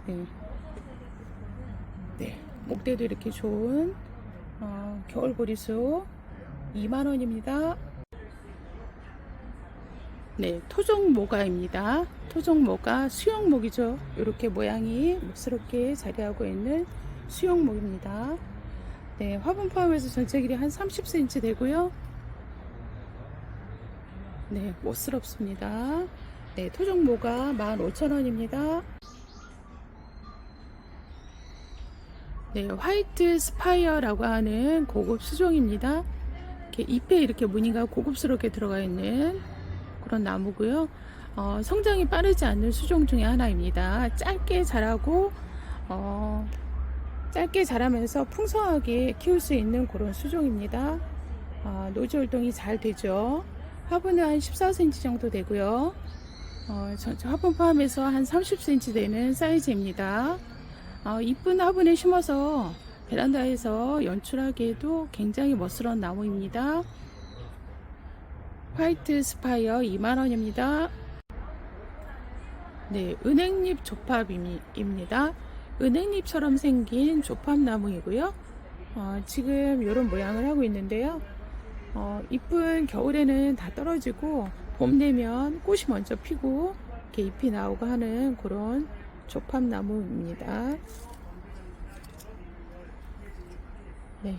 네, 네, 목대도 이렇게 좋은 겨울 보리수 2만원입니다. 네, 토종모가입니다. 토종모가 수영목이죠. 이렇게 모양이 멋스럽게 자리하고 있는 수영목입니다. 네, 화분 포함해서 전체 길이 한 30cm 되고요. 네, 멋스럽습니다. 네, 토종모가 15,000원입니다. 네, 화이트 스파이어라고 하는 고급 수종입니다. 이렇게 잎에 이렇게 무늬가 고급스럽게 들어가 있는 그런 나무고요. 성장이 빠르지 않는 수종 중에 하나입니다. 짧게 자라고 짧게 자라면서 풍성하게 키울 수 있는 그런 수종입니다. 노지 활동이 잘 되죠. 화분은 한 14cm 정도 되고요. 전체 화분 포함해서 한 30cm 되는 사이즈입니다. 이쁜 화분에 심어서 베란다에서 연출하기에도 굉장히 멋스러운 나무입니다. 화이트 스파이어 2만원입니다. 네, 은행잎 조팝입니다. 은행잎처럼 생긴 조팝나무이고요. 지금 이런 모양을 하고 있는데요. 잎은 겨울에는 다 떨어지고 봄 되면 꽃이 먼저 피고 이렇게 잎이 나오고 하는 그런 조팝나무입니다. 네,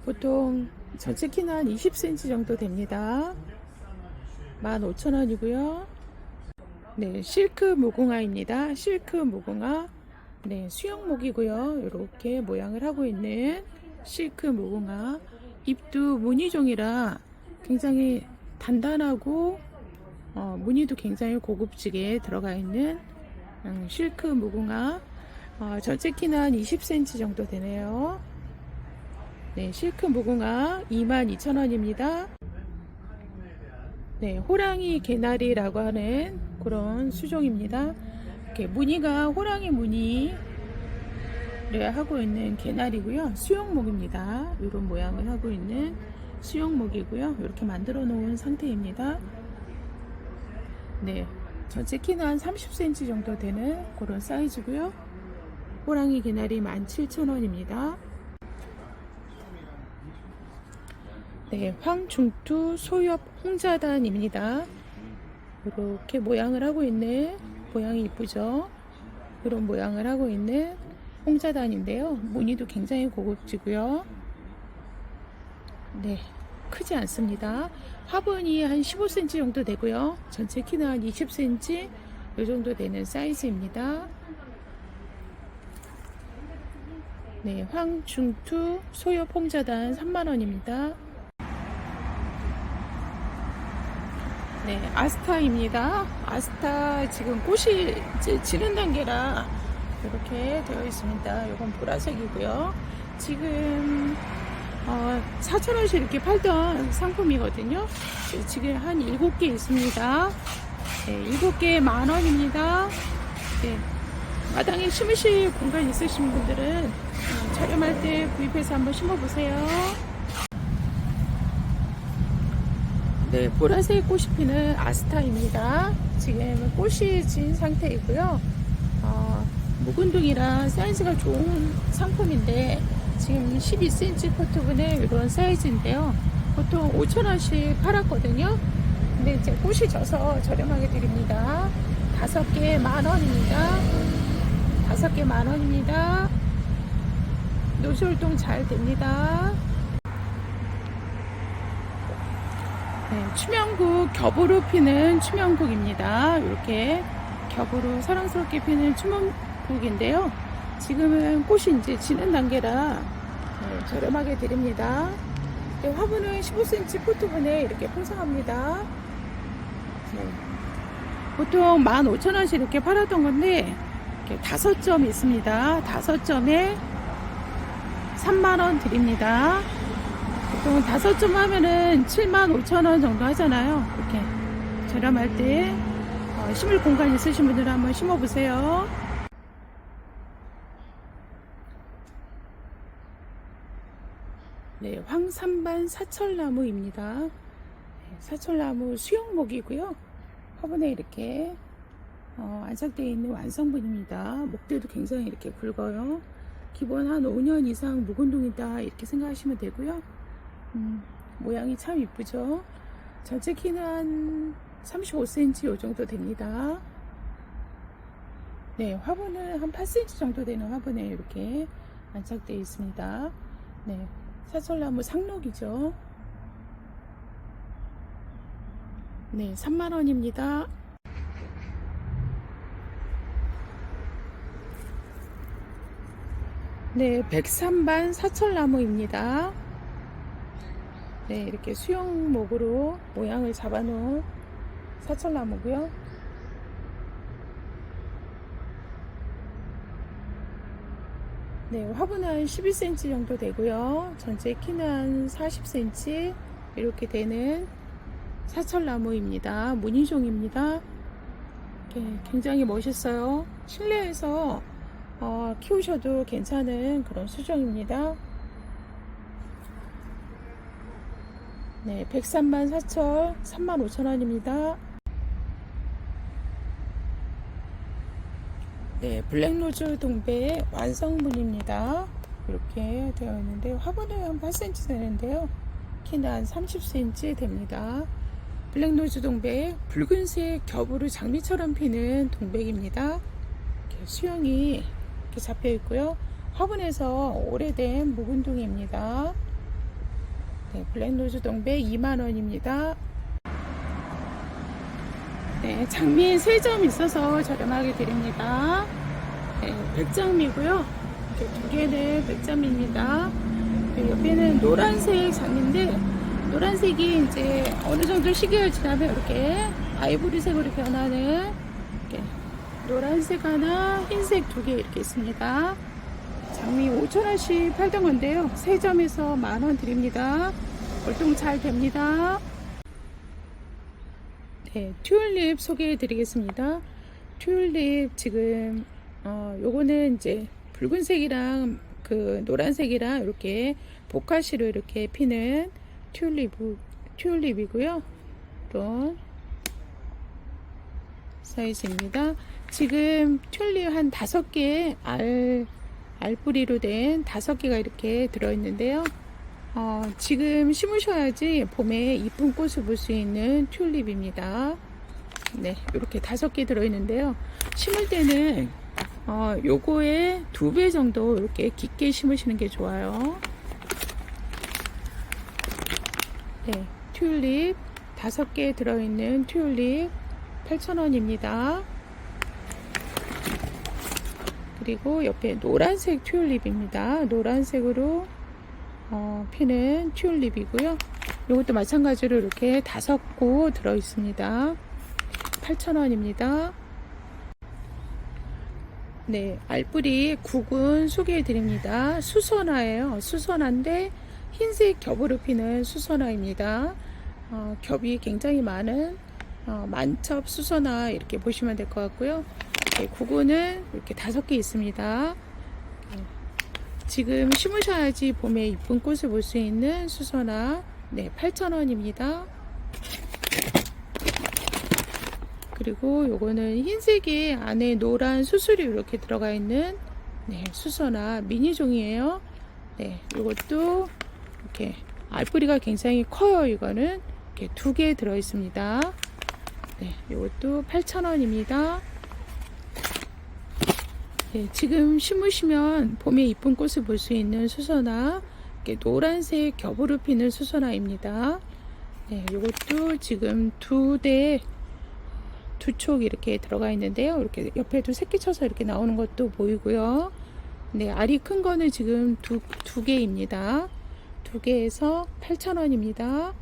보통 전체 키는 한 20cm 정도 됩니다. 15,000원이고요. 네, 실크 무궁화입니다. 실크 무궁화. 네, 수영목이고요. 이렇게 모양을 하고 있는 실크 무궁화. 잎도 무늬종이라 굉장히 단단하고 무늬도 굉장히 고급지게 들어가 있는 실크 무궁화. 전체 키는 한 20cm 정도 되네요. 네, 실크 무궁화 22,000원입니다. 네, 호랑이 개나리라고 하는 그런 수종입니다. 이렇게 무늬가 호랑이 무늬를 하고 있는 개나리고요. 수영목입니다. 이런 모양을 하고 있는 수영목이고요. 이렇게 만들어 놓은 상태입니다. 네, 전체 키는 한 30cm 정도 되는 그런 사이즈고요. 호랑이 개나리 17,000원입니다. 네, 황중투 소엽 홍자단입니다. 이렇게 모양을 하고 있는, 모양이 이쁘죠? 이런 모양을 하고 있는 홍자단인데요. 무늬도 굉장히 고급지고요. 네, 크지 않습니다. 화분이 한 15cm 정도 되고요. 전체 키는 한 20cm 이 정도 되는 사이즈입니다. 네, 황중투 소엽 홍자단 3만원입니다. 네, 아스타입니다. 아스타 지금 꽃이 이제 지는 단계라 이렇게 되어 있습니다. 이건 보라색이고요. 지금 4,000원씩 이렇게 팔던 상품이거든요. 지금 한 7개 있습니다. 네, 7개 만원입니다. 네, 마당에 심으실 공간 있으신 분들은 저렴할 때 구입해서 한번 심어보세요. 네, 보라색 꽃이 피는 아스타입니다. 지금 꽃이 진 상태이고요. 묵은둥이라 사이즈가 좋은 상품인데 지금 12cm 포트분의 이런 사이즈인데요. 보통 5,000원씩 팔았거든요. 근데 이제 꽃이 져서 저렴하게 드립니다. 5개 만원입니다. 5개 만원입니다. 노지활동 잘 됩니다. 네, 추명국 겹으로 피는 추명국입니다. 이렇게 겹으로 사랑스럽게 피는 추명국인데요. 지금은 꽃이 이제 지는 단계라 저렴하게 드립니다. 네, 화분은 15cm 포트분에 이렇게 풍성합니다. 네, 보통 15,000원씩 이렇게 팔았던 건데 이렇게 5점 있습니다. 5점에 3만원 드립니다. 보통 5점 하면은 75,000원 정도 하잖아요. 이렇게 저렴할 때 심을 공간 있으신 분들은 한번 심어보세요. 네, 황산반 사철나무입니다. 네, 사철나무 수영목이고요. 화분에 이렇게 안착되어 있는 완성분입니다. 목대도 굉장히 이렇게 굵어요. 기본 한 5년 이상 묵은둥이다 이렇게 생각하시면 되고요. 모양이 참 이쁘죠. 전체 키는 한 35cm 이 정도 됩니다. 네, 화분은 한 8cm 정도 되는 화분에 이렇게 안착되어 있습니다. 네, 사철나무 상록이죠. 네, 3만원입니다. 네, 백삼반 사철나무입니다. 네, 이렇게 수영목으로 모양을 잡아놓은 사철나무고요. 네, 화분은 한 12cm 정도 되고요. 전체 키는 한 40cm 이렇게 되는 사철나무입니다. 무늬종입니다. 이렇게 굉장히 멋있어요. 실내에서 키우셔도 괜찮은 그런 수종입니다. 네, 백삼반 사철 35,000원입니다. 네, 블랙로즈 동배 완성분입니다. 이렇게 되어 있는데 화분은 한 8cm 되는데요. 키는 한 30cm 됩니다. 블랙노즈 동백, 붉은색 겹으로 장미처럼 피는 동백입니다. 이렇게 수영이 이렇게 잡혀 있고요. 화분에서 오래된 묵은둥입니다. 네, 블랙노즈 동백 2만원입니다. 네, 장미 3점 있어서 저렴하게 드립니다. 네, 백장미고요. 이렇게 두 개는 백장미입니다. 옆에는 노란색 장미인데, 노란색이 이제 어느 정도 시기가 지나면 이렇게 아이보리색으로 변하는 이렇게 노란색 하나, 흰색 2개 이렇게 있습니다. 장미 5,000원씩 팔던 건데요. 3점에서 만원 드립니다. 월동 잘 됩니다. 네, 튤립 소개해 드리겠습니다. 튤립 지금 요거는 이제 붉은색이랑 그 노란색이랑 이렇게 보카시로 이렇게 피는 튤립이고요. 이런 사이즈입니다. 지금 튤립 한 5개 알뿌리로 된 5개가 이렇게 들어있는데요. 지금 심으셔야지 봄에 이쁜 꽃을 볼 수 있는 튤립입니다. 네, 이렇게 5개 들어있는데요. 심을 때는 요거의 2배 정도 이렇게 깊게 심으시는 게 좋아요. 네, 튤립 5개 들어있는 튤립 8,000원입니다. 그리고 옆에 노란색 튤립입니다. 노란색으로 피는 튤립이고요. 이것도 마찬가지로 이렇게 5곳 들어있습니다. 8,000원입니다. 네, 알뿌리 9군 소개해 드립니다. 수선화예요. 수선화인데 흰색 겹으로 피는 수선화입니다. 겹이 굉장히 많은 만첩 수선화 이렇게 보시면 될 것 같고요. 네, 9군은 이렇게 5개 있습니다. 지금 심으셔야지 봄에 이쁜 꽃을 볼 수 있는 수선화. 네, 8,000원입니다. 그리고 요거는 흰색에 안에 노란 수술이 이렇게 들어가 있는 네, 수선화 미니종이에요. 네, 요것도 이렇게 알뿌리가 굉장히 커요. 이거는 이렇게 2개 들어 있습니다. 네, 요것도 8,000원입니다. 네, 지금 심으시면 봄에 이쁜 꽃을 볼 수 있는 수선화, 이렇게 노란색 겹으로 피는 수선화입니다. 네, 이것도 지금 2촉 이렇게 들어가 있는데요. 이렇게 옆에도 새끼 쳐서 이렇게 나오는 것도 보이고요. 네, 알이 큰 거는 지금 두 개입니다. 2개에서 8,000원입니다.